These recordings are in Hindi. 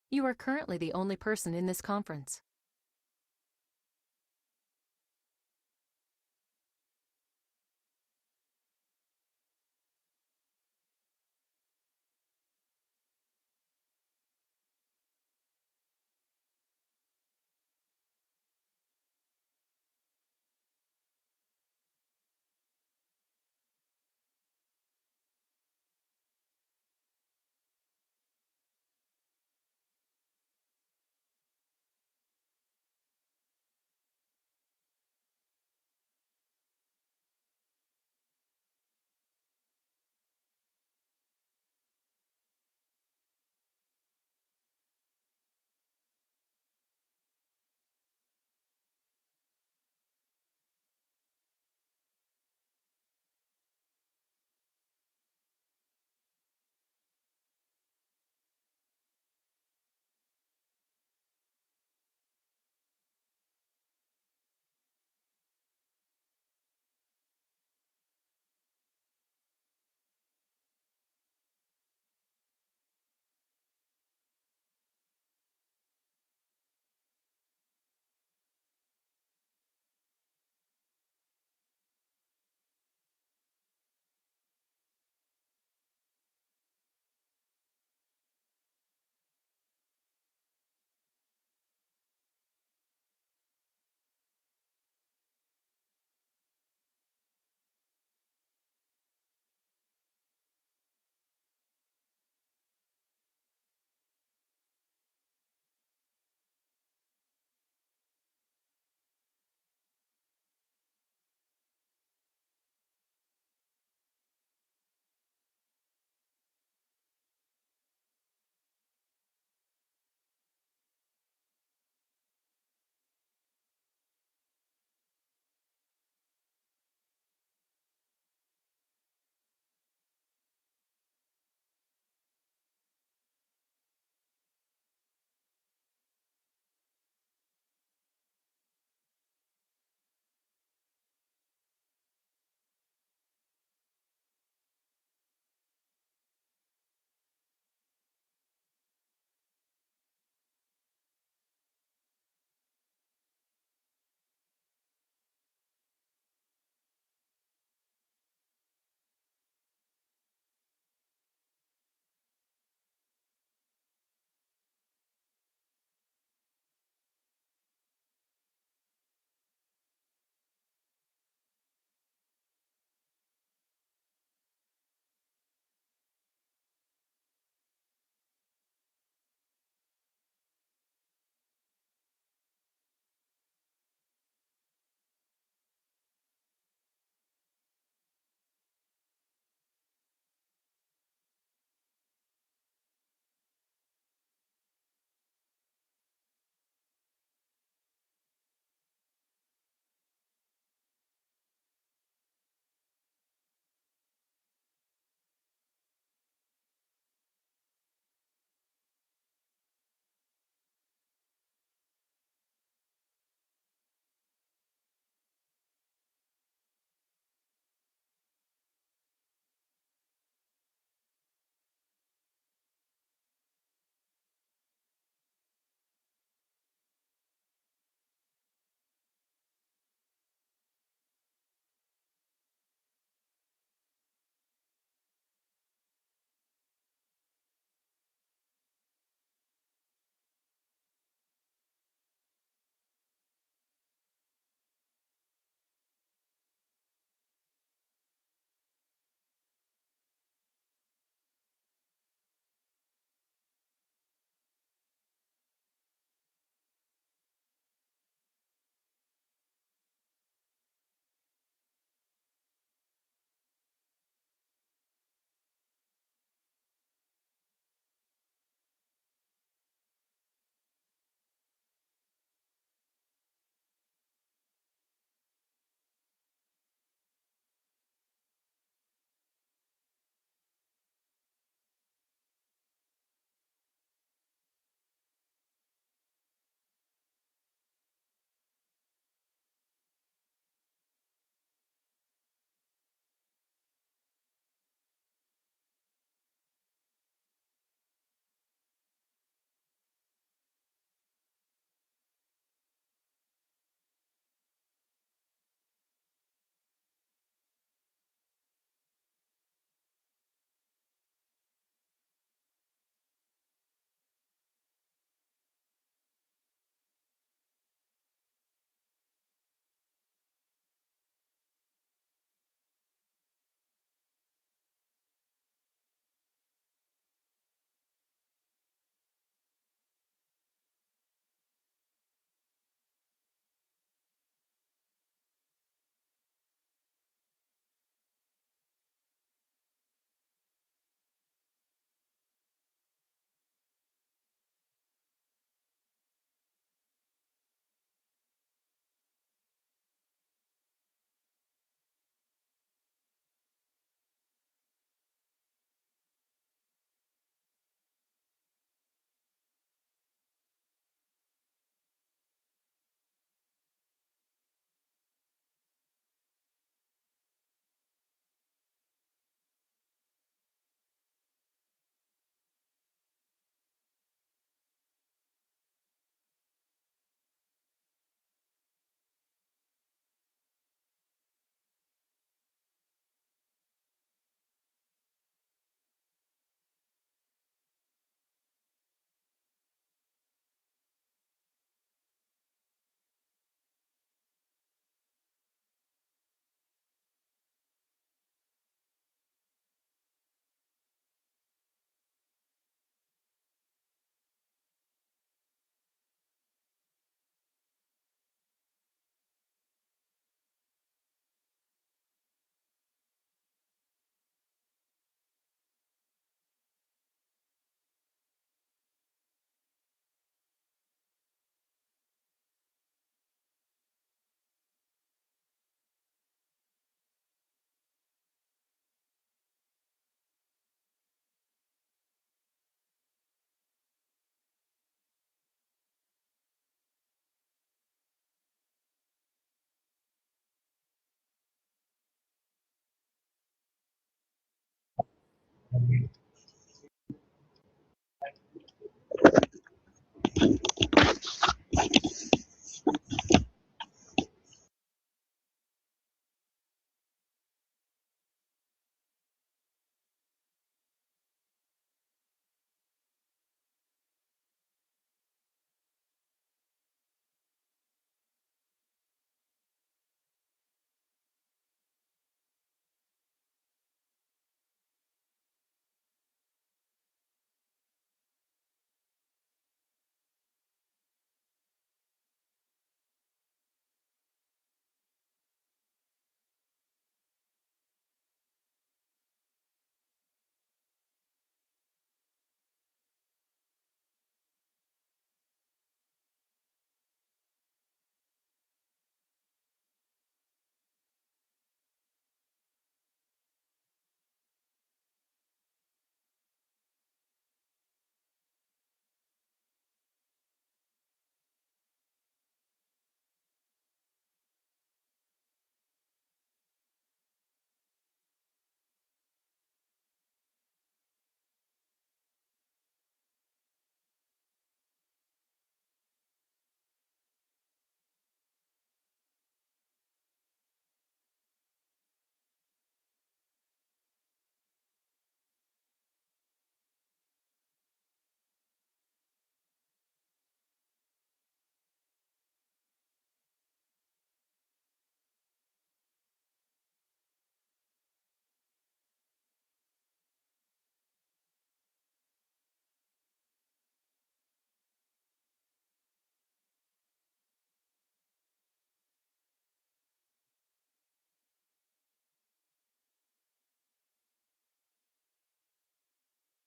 You are currently the only person in this conference.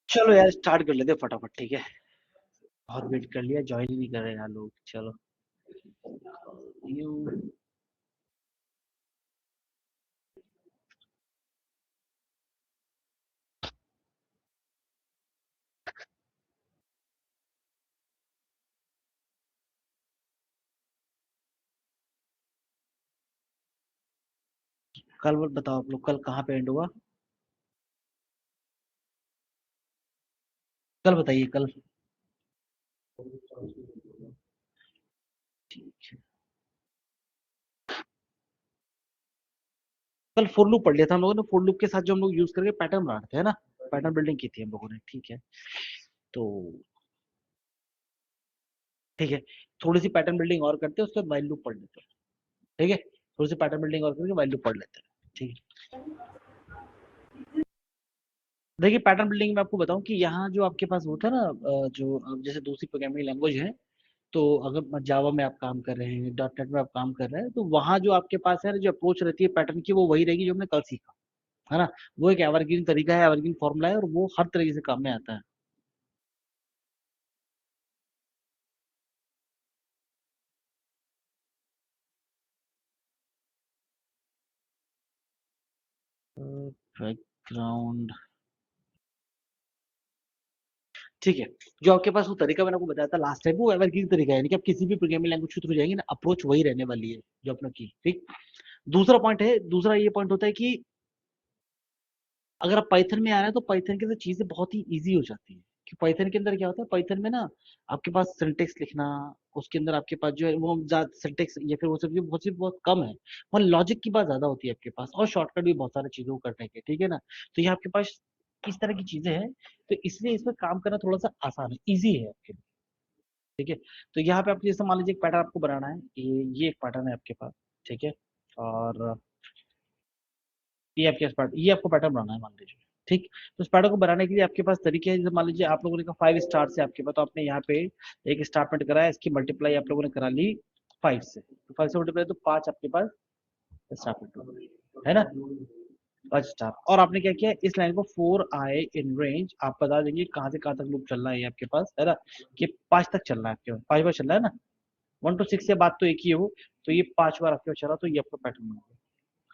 चलो यार स्टार्ट कर लेते हैं फटाफट, ठीक है। बहुत वेट कर लिया, ज्वाइन ही नहीं कर रहे यार लोग। चलो यू कल बताओ आप लोग कल कहाँ पे एंड हुआ? कल बताइए कल। ठीक है। कल फॉर लूप पढ़ लिया था हम लोगों ने। फॉर लूप के साथ जो हम लोग यूज करके पैटर्न बना रहे थे, है ना। पैटर्न बिल्डिंग की थी हम लोगों ने, ठीक है। तो ठीक है, थोड़ी सी पैटर्न बिल्डिंग और करते हैं, उसके बाद व्हाइल लूप पढ़ लेते हैं। ठीक है, थोड़ी सी पैटर्न बिल्डिंग और करके व्हाइल लूप पढ़ लेते हैं, ठीक है। देखिए पैटर्न बिल्डिंग में आपको बताऊं कि यहाँ जो आपके पास होता है ना, जो जैसे दूसरी प्रोग्रामिंग लैंग्वेज है, तो अगर जावा में आप काम कर रहे हैं, डॉट नेट में आप काम कर रहे हैं, तो वहाँ जो आपके पास है ना, जो अप्रोच रहती है पैटर्न की, वो वही रहेगी जो हमने कल सीखा, है ना। वो एक एवरग्रीन तरीका है, एवरग्रीन फॉर्मूला है, और वो हर तरीके से काम में आता है। बैकग्राउंड, ठीक है। जो आपके पास वो तरीका मैंने आपको बताया था लास्ट टाइम, वो एवरग्रीन तरीका है, यानी कि आप किसी भी प्रोग्रामिंग लैंग्वेज के थ्रू जाएंगे ना, अप्रोच वही रहने वाली है जो अपना की, ठीक। दूसरा पॉइंट है, दूसरा ये पॉइंट होता है कि अगर आप पाइथन में आ रहे हैं तो पाइथन के अंदर चीजें बहुत ही ईजी हो जाती है। कि पाइथन के अंदर क्या होता है, पाइथन में ना आपके पास सिंटेक्स लिखना, उसके अंदर आपके पास जो है वो सिंटेक्स या फिर वो सब चीजें बहुत कम है। वहाँ लॉजिक की बात ज्यादा होती है आपके पास, और शॉर्टकट भी बहुत सारी चीजों को करने के, ठीक है ना। तो ये आपके पास इस तरह की चीजें हैं, तो इसलिए इसमें काम करना थोड़ा सा आसान है, ईजी है आपके लिए, ठीक है। तो यहाँ पे आप जैसे मान लीजिए एक पैटर्न आपको बनाना है, ये एक पैटर्न है आपके पास, ठीक है। और ये आपके पास ये आपको पैटर्न बनाना है, मान लीजिए, ठीक। तो उस पैटर्न को बनाने के लिए आपके पास तरीके हैं, जैसे मान लीजिए आप लोगों ने कहा 5 स्टार से आपके पास, तो आपने यहाँ पे एक स्टारमेंट करा है, इसकी मल्टीप्लाई आप लोगों ने करा ली 5 से, तो 5 से मल्टीप्लाई तो 5 आपके पास स्टारमेंट हो गई, है ना। 5 स्टार, और आपने क्या किया, इस लाइन को 4 i इन रेंज आप बता देंगे कहाँ से कहाँ तक लूप चल रहा है ये आपके पास, है ना। कि 5 तक चल रहा है आपके पास, 5 बार चल रहा है ना। 1 to 6 से बात तो एक ही हो, तो ये 5 बार आपके पास चला, तो ये आपका पैटर्न बन गया,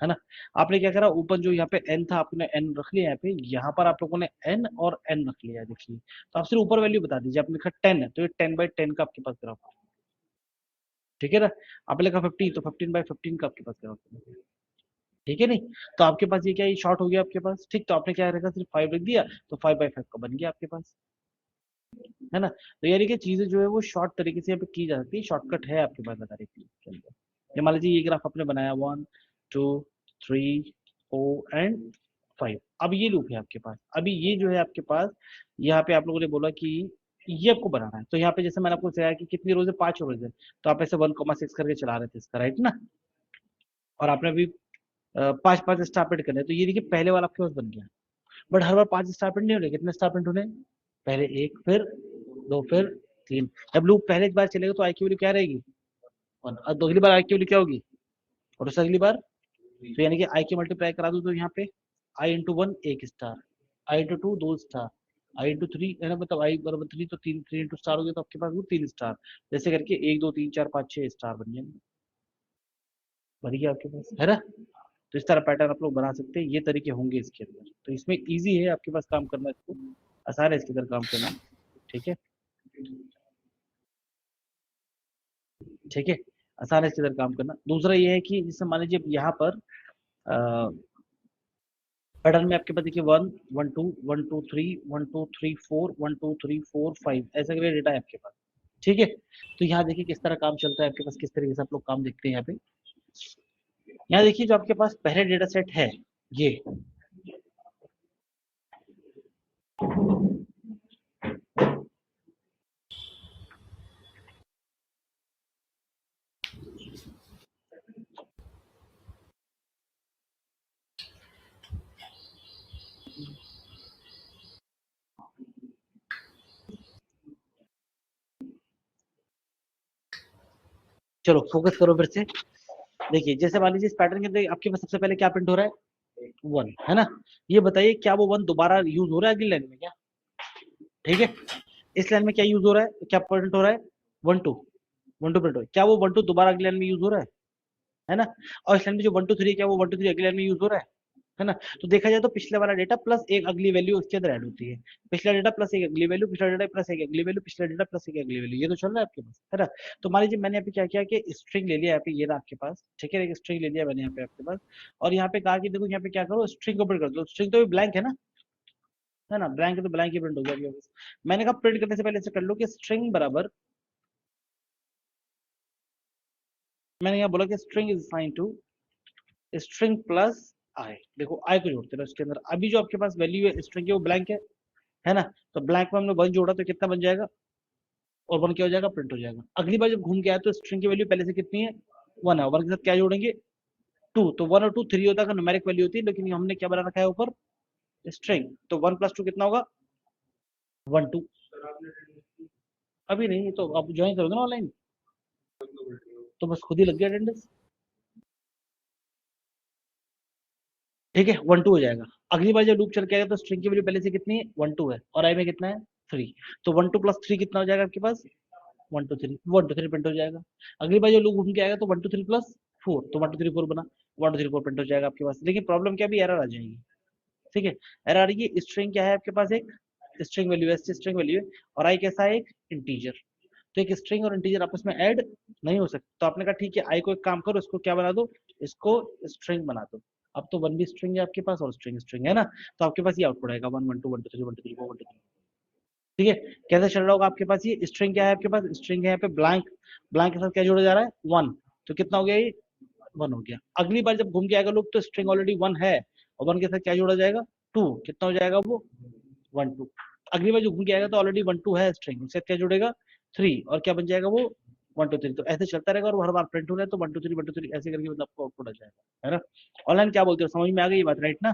है ना। आपने क्या करा, ऊपर जो यहाँ पे एन था आपने एन रख लिया, यहाँ पे यहाँ पर आप लोगों ने एन और एन रख लिया है, देखिए। तो आप सिर्फ ऊपर वैल्यू बता दीजिए, आपने लिखा 10 है, तो ये 10/10 का आपके पास ग्राफ है, ठीक है ना। आपने लिखा 15, तो 15/15 का आपके पास ग्राफ है। ठीक है नहीं? तो आपके पास ये क्या, ये शॉर्ट हो गया आपके पास, ठीक। तो आपने क्या रखा, सिर्फ 5 लिख दिया, तो 5/5 का बन गया आपके पास, है ना? तो यानी कि चीजें जो है वो शॉर्ट तरीके से यहाँ पे की जा सकती है, शॉर्टकट है आपके पास बताने के लिए। ये मान लीजिए ये ग्राफ आपने बनाया 1 2 3 4 एंड 5। अब ये लूप है आपके पास, अभी ये जो है आपके पास, यहाँ पे आप लोगों ने बोला कि ये आपको बनाना है, तो यहाँ पे जैसे मैंने आपको बताया कि कितनी रोज है, 5 रोज है, तो आप ऐसे 1,6 करके चला रहे थे इसका, राइट ना? और आपने अभी 5-5 स्टार प्रिंट करने हैं, तो ये देखिए पहले वाला आपके पास बन गया। But her bar 5 star print नहीं होने, कितने स्टार प्रिंट होने, पहले एक, फिर दो, फिर तीन। जब लूप पहले एक बार चलेगा तो आई की वैल्यू क्या रहेगी, 1, और अगली बार आई की वैल्यू क्या होगी, और उससे अगली बार, तो यानी कि आई की मल्टीप्लाई करा दूं तो यहाँ पे आई इंटू 1 1 स्टार, आई इंटू 2 2 स्टार, आई इंटू 3 है ना, मतलब आई बराबर 3, तो 3 इंटू स्टार हो गया, तो आपके पास वो 3 स्टार, जैसे करके 1 2 3 4 5 6 स्टार बन जाएंगे, बन गया आपके पास, है ना? तो इस तरह पैटर्न आप लोग बना सकते हैं, ये तरीके होंगे इसके अंदर, तो इसमें इजी है आपके पास काम करना, इसको आसान है इसके अंदर काम करना, ठीक है? ठीक है, आसान है इसके अंदर काम करना। दूसरा ये है कि जैसे मान लीजिए यहाँ पर पैटर्न में आपके पास देखिए 1 1 2 1 2 3 1 2 3 4 1 2 3 4 5 ऐसा करके डेटा है आपके पास, ठीक है? तो यहाँ देखिए किस तरह काम चलता है आपके पास, किस तरीके से आप लोग काम देखते हैं यहाँ पे। यहाँ देखिए जो आपके पास पहले डेटा सेट है ये, चलो फोकस करो फिर से। देखिए जैसे मान लीजिए इस पैटर्न के अंदर आपके पास सबसे पहले क्या प्रिंट हो रहा है, 1, है ना? ये बताइए क्या वो 1 दोबारा यूज हो रहा है अगली लाइन में क्या, ठीक है? इस लाइन में क्या यूज हो रहा है, क्या प्रिंट हो रहा है, 1 2 1 2 प्रिंट हो रहा है, क्या वो 1 2 दोबारा अगली लाइन में यूज हो रहा है ना? और इस लाइन में जो 1 2 3 है, क्या वो 1 2 3 अगली लाइन में यूज हो रहा है ना? तो देखा जाए तो पिछले वाला डेटा प्लस एक अगली वैल्यू उसके अंदर ऐड होती है, पिछला डेटा प्लस एक अगली वैल्यू, पिछला डेटा प्लस एक अगली वैल्यू, पिछला डेटा प्लस एक अगली वैल्यू, ये तो चल रहा है आपके पास, है ना? तो मान लीजिए मैंने यहाँ पे क्या किया कि स्ट्रिंग ले लिया यहाँ पे, ये रहा आपके पास, ठीक है? एक स्ट्रिंग ले लिया मैंने यहाँ पे आपके पास, और यहाँ पे कहा कि देखो यहाँ पे क्या करो, स्ट्रिंग को प्रिंट कर दो, स्ट्रिंग तो ब्लैंक है ना, है ना? ब्लैंक है तो ब्लैंक ही प्रिंट हो गया आपके पास। मैंने कहा प्रिंट करने से पहले ऐसे कर लो कि स्ट्रिंग बराबर, मैंने यहाँ बोला कि string is assign to string plus i, देखो आई को जोड़ते रहो इसके अंदर, अभी जो आपके पास वैल्यू है स्ट्रिंग की वो ब्लैंक है ना? तो ब्लैंक में हमने 1 जोड़ा तो कितना बन जाएगा, और 1 क्या हो जाएगा, प्रिंट हो जाएगा। अगली बार जब घूम के आया तो स्ट्रिंग की वैल्यू पहले से कितनी है, 1 है, 1 के साथ क्या जोड़ेंगे, 2, तो 1 और 2 3 होता है, न्यूमेरिक वैल्यू होती है, लेकिन हमने क्या बना रखा है ऊपर, स्ट्रिंग, तो 1 + 2 कितना होगा, 1 2। अभी नहीं, तो आप ज्वाइन करोगे ना ऑनलाइन, तो बस खुद ही लग गया अटेंडेंस, ठीक है? 1 2 हो जाएगा। अगली बार जब लूप चल के आएगा तो स्ट्रिंग की वैल्यू पहले से कितनी है, 1 2 है, और आई में कितना है, 3, तो 1 2 + 3 कितना हो जाएगा आपके पास, 1 2 3, 1 2 3 प्रिंट हो जाएगा। अगली बार जो लूप घूम के आएगा तो 1 2 3 + 4, तो 1 2 3 4 बना, 1 2 3 4 प्रिंट हो जाएगा आपके पास। लेकिन प्रॉब्लम क्या, भी एरर आ जाएगी, ठीक है? एरर आ रही है, स्ट्रिंग क्या है आपके पास, एक स्ट्रिंग वैल्यू है, स्ट्रिंग वैल्यू है, और आई कैसा है, एक इंटीजर, तो एक स्ट्रिंग और इंटीजर आपस में ऐड नहीं हो सकता, तो आपने कहा ठीक है आई को एक काम करो, इसको क्या बना दो, इसको स्ट्रिंग बना दो। अब तो 1 भी स्ट्रिंग है आपके पास और स्ट्रिंग स्ट्रिंग है ना, तो आपके पास ये आउटपुट आएगा 1 1 2 1 2 3 1 2 3 4 1 2 3, ठीक है? कैसे चल रहा होगा आपके पास, ये स्ट्रिंग क्या है आपके पास, स्ट्रिंग है यहाँ पे ब्लैंक, ब्लैंक के साथ क्या जोड़ा जा रहा है, 1, तो कितना हो गया ये, 1 हो गया। अगली बार जब घूम के आएगा लोग तो स्ट्रिंग ऑलरेडी 1 है, और 1 के साथ क्या जोड़ा जाएगा, 2, कितना हो जाएगा वो, 1 2। अगली बार जो घूम के आएगा तो ऑलरेडी 1 2 है स्ट्रिंग, उससे क्या जुड़ेगा, 3, और क्या बन जाएगा वो, 1 2 3, तो ऐसे चलता रहेगा, और हर बार प्रिंट हो रहा है तो 1 2 3 1 2 3 ऐसे करके मतलब आपको आउटपुट आ जाएगा, है ना? ऑनलाइन क्या बोलते हो, समझ में आ गई ये बात, राइट ना?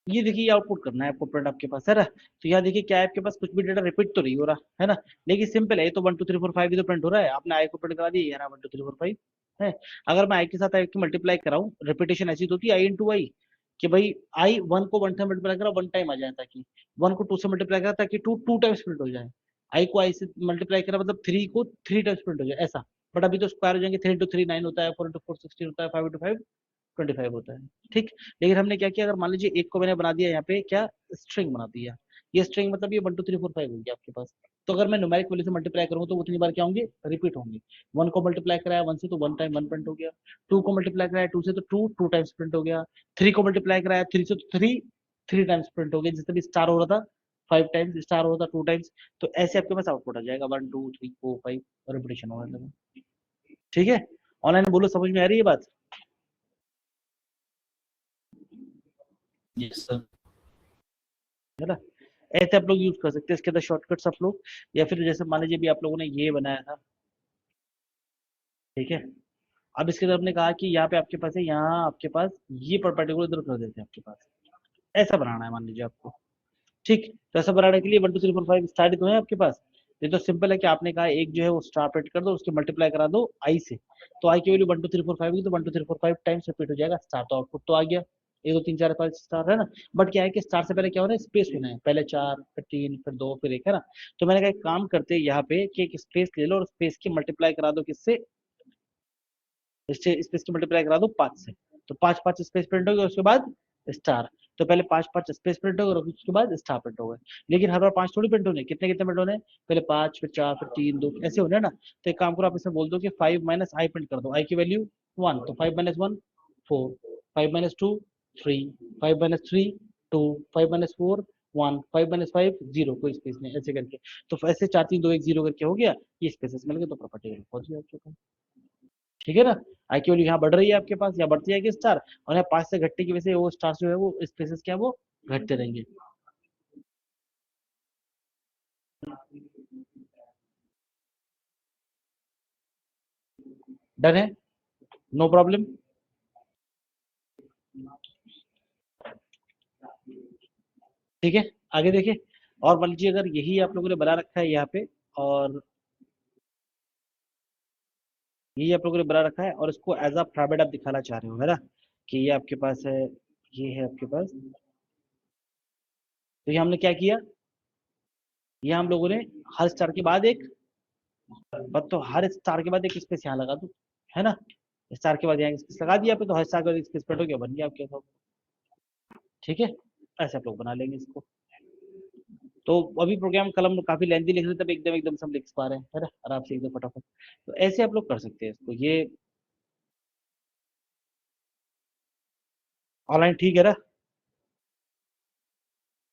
ये देखिए आउटपुट करना है आपको प्रिंट आपके पास, है ना? तो यहाँ देखिए क्या है आपके पास, कुछ भी डेटा रिपीट तो नहीं हो रहा है ना, लेकिन सिंपल है, ये तो 1 2 3 4 5 भी तो प्रिंट हो रहा है, आपने आई को प्रिंट करा दिया, यार 1 2 3 4 5 है। अगर मैं आई के साथ आई की मल्टीप्लाई कराऊं, रिपीटेशन ऐसी तो होती है आई इंटू आई, कि भाई आई 1 को 1 से मल्टीप्लाई करा 1 टाइम आ जाए, ताकि 1 को 2 से मल्टीप्लाई करा ताकि 2 2 टाइम्स प्रिंट हो जाए, आई को आई से मल्टीप्लाई करा मतलब 3 को 3 टाइम्स प्रिंट हो जाए, ऐसा। बट अभी तो स्क्वायर हो जाएंगे, 3 इंटू 3 9 होता है, 4 इंटू 4 16 होता है, 5 इंटू 5 25 होता है, ठीक। लेकिन हमने क्या किया, अगर मान लीजिए एक को मैंने बना दिया यहाँ पे क्या, स्ट्रिंग बना दिया, ये स्ट्रिंग मतलब ये 1 2 3 4 5 हो गया आपके पास, तो अगर मैं न्यूमेरिक वैल्यू से मल्टीप्लाई करूँ तो वो उतनी बार क्या होंगे, रिपीट होंगे। 1 को मल्टीप्लाई कराया 1 से तो 1 टाइम 1 प्रिंट हो गया। 2 को मल्टीप्लाई कराया 2 से तो 2 टाइम्स प्रिंट हो गया। 3 को मल्टीप्लाई कराया 3 से तो 3 टाइम्स प्रिंट हो गया। जिससे भी स्टार हो रहा था 5 टाइम्स, स्टार हो रहा था 2 टाइम्स। तो ऐसे आपके पास आउटपुट आ जाएगा 1 2 3 4 5 रिपीटेशन हो रहा है। ठीक है, ऑनलाइन बोलो, समझ में आ रही है बात? Yes sir. है ना, ऐसे आप लोग यूज कर सकते हैं इसके अंदर शॉर्टकट्स आप लोग। या फिर जैसे मान लीजिए भी आप लोगों ने ये बनाया था, ठीक है, अब इसके अंदर आपने कहा कि यहाँ पे आपके पास है, यहाँ आपके पास ये पर्टिकुलर इधर कर देते हैं आपके पास, ऐसा बनाना है मान लीजिए आपको। ठीक, तो ऐसा बनाने के लिए 1 2 3 4 5 स्टार तो है आपके पास। ये तो सिंपल है कि आपने कहा एक जो है वो स्टार प्रिंट कर दो, उसके मल्टीप्लाई करा दो आई से। तो आई की वैल्यू 1 2 3 4 5 की, तो 1 2 3 4 5 टाइम्स रिपीट हो जाएगा स्टार, तो आउटपुट तो आ गया 1 2 3 4 5 स्टार, है ना। बट क्या है कि स्टार से पहले क्या हो रहा है, स्पेस होना है, पहले 4 फिर 3 फिर 2 फिर 1, है ना। तो मैंने कहा एक काम करते हैं यहाँ पे कि एक स्पेस ले लो और स्पेस की मल्टीप्लाई करा दो किससे, इससे स्पेस की मल्टीप्लाई करा दो 5 से। तो 5 5 स्पेस प्रिंट होगी, उसके बाद स्टार। तो पहले 5 5 स्पेस प्रिंट होगा और उसके बाद स्टार प्रिंट होगा। लेकिन हर बार 5 थोड़ी प्रिंट होने, कितने कितने प्रिंट होने, पहले 5 फिर 4 फिर 3 2 ऐसे होने ना। तो एक काम करो, आप इसमें बोल दो कि 5 माइनस आई प्रिंट कर दो, आई की वैल्यू 1, तो 5 minus 1 4, 5 minus 2 3, 5 minus 3 2, 5 minus 4 1, 5 minus 5 0, कोई स्पेस नहीं, ऐसे करके। तो ऐसे 4 3 2 1 0 करके हो गया, ये स्पेसेस मिल गए, तो प्रॉपर्टी पहुंच गया आपके पास। ठीक है ना, आई की वैल्यू यहाँ बढ़ रही है आपके पास, या बढ़ती जाएगी स्टार, और यहाँ 5 से घटने की वजह से वो स्टार जो है वो स्पेसेस क्या है वो घटते रहेंगे। डन है, नो प्रॉब्लम। ठीक है, आगे देखिए। और मान लीजिए अगर यही आप लोगों ने बना रखा है यहाँ पे, और यही आप लोगों ने बना रखा है, और इसको एज अ प्राइवेट आप दिखाना चाह रहे हो, है ना, कि ये आपके पास है, ये है आपके पास। तो ये हमने क्या किया, ये हम लोगों ने हर स्टार के बाद एक, बस तो हर स्टार के बाद एक स्पेस यहाँ लगा दो, है ना। स्टार के बाद यहाँ स्पेस लगा दिया पे, तो हर स्टार के बाद एक स्पेस पेट हो गया, बन गया आपके पास। ठीक है, ऐसे आप लोग बना लेंगे इसको। तो अभी प्रोग्राम कलम काफी लेंथी लिख रहे थे, तब एकदम एकदम सब लिख पा रहे हैं, है ना, आराम से एकदम फटाफट। तो ऐसे आप लोग कर सकते हैं इसको, ये ऑनलाइन ठीक है ना,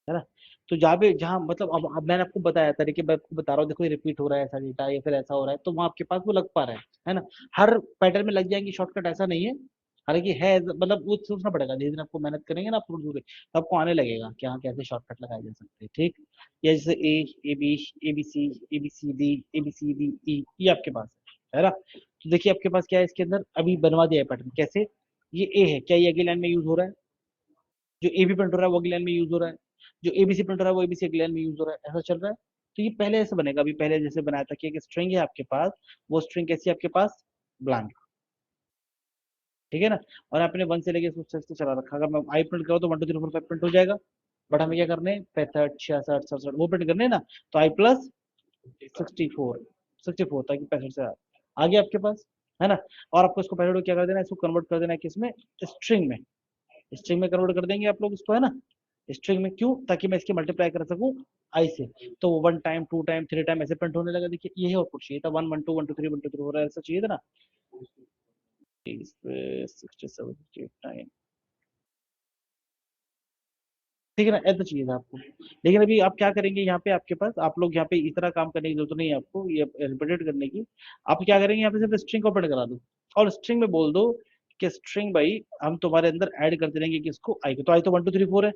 है ना। तो जहाँ पे जहाँ मतलब अब मैंने आपको बताया तरीके, मैं आपको बता रहा हूँ, देखो ये रिपीट हो रहा है ऐसा डेटा, या फिर ऐसा हो रहा है, तो वहाँ आपके पास वो लग पा रहा है ना। हर पैटर्न में लग जाएंगे शॉर्टकट, ऐसा नहीं है। हालांकि है, मतलब वो सोचना पड़ेगा, धीरे धीरे आपको मेहनत करेंगे ना आप थोड़ी दूर, तो आपको आने लगेगा कि हाँ कैसे शॉर्टकट लगाए जा सकते हैं। ठीक, या जैसे A B C D A B C D E, ये आपके पास है ना। तो देखिए आपके पास क्या है इसके अंदर, अभी बनवा दिया है पैटर्न कैसे। ये ए है, क्या ये अगली लाइन में यूज हो रहा है, जो ए बी प्रिंट हो रहा है वो अगली लाइन में यूज हो रहा है, जो एबीसी प्रिंट हो रहा है वो एबीसी अगली लाइन में यूज हो रहा है, ऐसा चल रहा है। तो ये पहले ऐसे बनेगा, अभी पहले जैसे बनाया था कि एक स्ट्रिंग है आपके पास, वो स्ट्रिंग कैसी है आपके पास, ब्लैंक। ठीक है ना, और आपने 1 से लेके इसको चला रखा, अगर मैं आई प्रिंट करूँ तो 1 2 3 4 5 प्रिंट हो जाएगा। बट हमें क्या करने हैं, 65 66 67 वो प्रिंट करने हैं ना, तो आई प्लस 64 ताकि 65 से आ गया आपके पास, है ना। और आपको इसको पहले क्या कर देना है, इसको कन्वर्ट कर देना है किसमें, स्ट्रिंग में। स्ट्रिंग में कन्वर्ट कर देंगे आप लोग इसको, है ना। स्ट्रिंग में क्यों, ताकि मैं इसकी मल्टीप्लाई कर सकूं आई से। तो 1 टाइम 2 टाइम 3 टाइम ऐसे प्रिंट होने लगा, देखिए ये आउटपुट चाहिए था, 1 1 2 1 2 3 1 2 3 हो रहा है, ऐसा चाहिए था ना। 67 9, ठीक है ना, ऐसा चाहिए था आपको। लेकिन अभी आप क्या करेंगे, यहाँ पे आपके पास, आप लोग यहाँ पे इस तरह काम करने की जरूरत नहीं है आपको, ये रिपीटेड करने की। आप क्या करेंगे, यहाँ पे सिर्फ स्ट्रिंग को प्रिंट करा दो, और स्ट्रिंग में बोल दो कि स्ट्रिंग भाई हम तुम्हारे अंदर ऐड करते रहेंगे किसको, आई को। तो आई तो 1 2 3 4 है,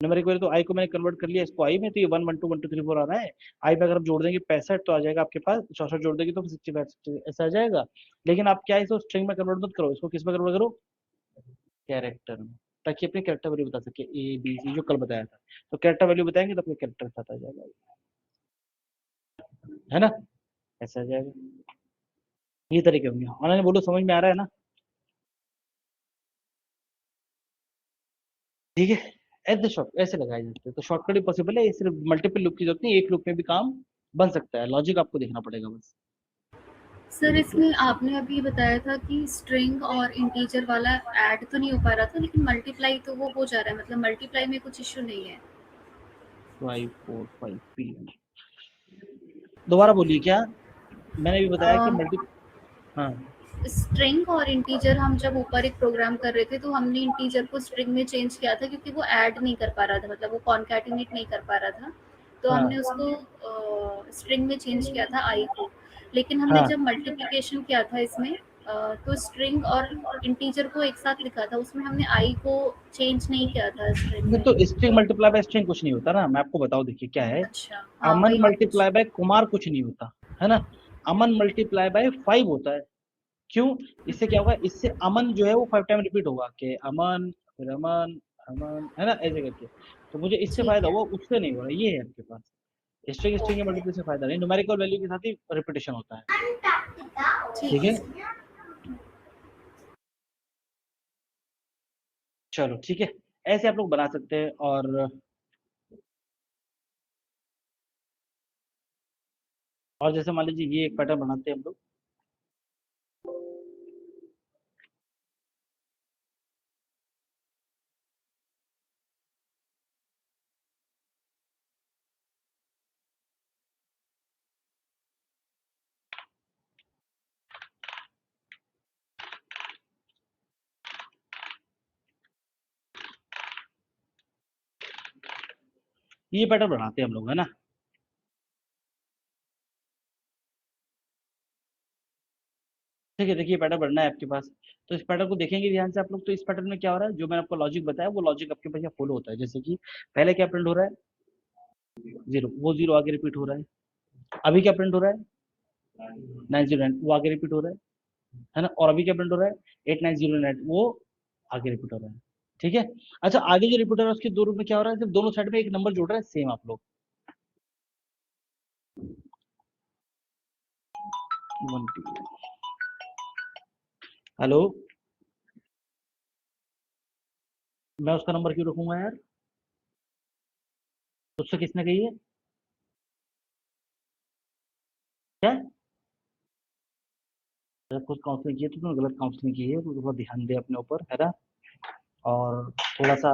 न्यूमेरिक वैल्यू, तो आई को मैंने कन्वर्ट कर लिया इसको आई में, तो ये 1 1 2 1 2 3 4 आ रहा है। आई में अगर हम जोड़ देंगे 65 तो आ जाएगा आपके पास, 64 जोड़ देंगे तो 65 ऐसा आ जाएगा। लेकिन आप क्या है, इसको स्ट्रिंग में कन्वर्ट मत करो, इसको किस में कन्वर्ट करो, कैरेक्टर में, ताकि अपने कैरेक्टर वैल्यू बता सके, ए बी सी जो कल बताया था। तो कैरेक्टर वैल्यू बताएंगे तो अपने कैरेक्टर के साथ आ जाएगा, है ना, ऐसा आ जाएगा। ये तरीके होंगे, ऑनलाइन बोलो, समझ में आ रहा है ना। ठीक है, ऐसे शॉर्ट ऐसे लगाए जाते हैं, तो शॉर्टकट भी पॉसिबल है, ये सिर्फ मल्टीपल लूप की जरूरत नहीं, एक लूप में भी काम बन सकता है, लॉजिक आपको देखना पड़ेगा बस। सर इसमें आपने अभी बताया था कि स्ट्रिंग और इंटीजर वाला ऐड तो नहीं हो पा रहा था, लेकिन मल्टीप्लाई तो वो हो जा रहा है, मतलब मल्टीप्लाई में कुछ इश्यू नहीं है। 5 4 5 पी दोबारा बोलिए क्या? मैंने भी बताया कि मल्टी हाँ स्ट्रिंग और इंटीजर हम जब ऊपर एक प्रोग्राम कर रहे थे तो हमने इंटीजर को स्ट्रिंग में चेंज किया था क्योंकि वो ऐड नहीं कर पा रहा था, मतलब वो कॉन्कैटिनेट नहीं कर पा रहा था, तो हाँ हमने उसको स्ट्रिंग में चेंज किया था आई को। लेकिन हमने हाँ। जब मल्टीप्लिकेशन किया था इसमें तो स्ट्रिंग और इंटीजर को एक साथ लिखा था, उसमें हमने आई को चेंज नहीं किया था स्ट्रिंग नहीं में। तो स्ट्रिंग मल्टीप्लाई बाय स्ट्रिंग कुछ नहीं होता ना, मैं आपको बताऊं, देखिए क्या है। अच्छा, हाँ अमन वही मैं पूछ मल्टीप्लाई बाय कुमार कुछ नहीं होता, है ना। अमन मल्टीप्लाई बाय 5 होता है। क्यों? इससे क्या होगा, इससे अमन जो है वो 5 टाइम रिपीट होगा कि अमन, फिर अमन, अमन, है ना, ऐसे करके। तो मुझे इससे ठीक फायदा है। हुआ, उससे नहीं हो रहा, ये है आपके पास। स्ट्रिंग स्ट्रिंग के ओके, मल्टीप्लाई से फायदा नहीं, न्यूमेरिकल वैल्यू के साथ ही रिपीटेशन होता है। ठीक ठीक है है, सर। चलो ठीक है। ऐसे आप लोग बना सकते हैं। और जैसे मान लीजिए ये एक पैटर्न बनाते हैं हम लोग। ये पैटर्न बनाते हैं हम लोग, है ना। ठीक है, देखिए पैटर्न बनना है आपके पास। तो इस पैटर्न को देखेंगे ध्यान से आप लोग। तो इस पैटर्न में क्या हो रहा है, जो मैंने आपको लॉजिक बताया वो लॉजिक आपके पास यहाँ फॉलो होता है। जैसे कि पहले क्या प्रिंट हो रहा है, जीरो, वो जीरो आगे रिपीट हो रहा है। अभी क्या प्रिंट हो रहा है, 909, वो आगे रिपीट हो रहा है ना। और अभी क्या प्रिंट हो रहा है, 8909, वो आगे रिपीट हो रहा है। ठीक है। अच्छा, आगे जो रिपीट हो रहा है उसके दो रूप में क्या हो रहा है, सिर्फ दोनों साइड में एक नंबर जोड़ रहा है सेम आप लोग। 1 हेलो, मैं उसका नंबर क्यों रखूंगा यार, उससे किसने कही है क्या? अगर कुछ काउंसलिंग की है तो तुमने गलत काउंसलिंग की है, तो थोड़ा ध्यान दे अपने ऊपर, है ना। और थोड़ा सा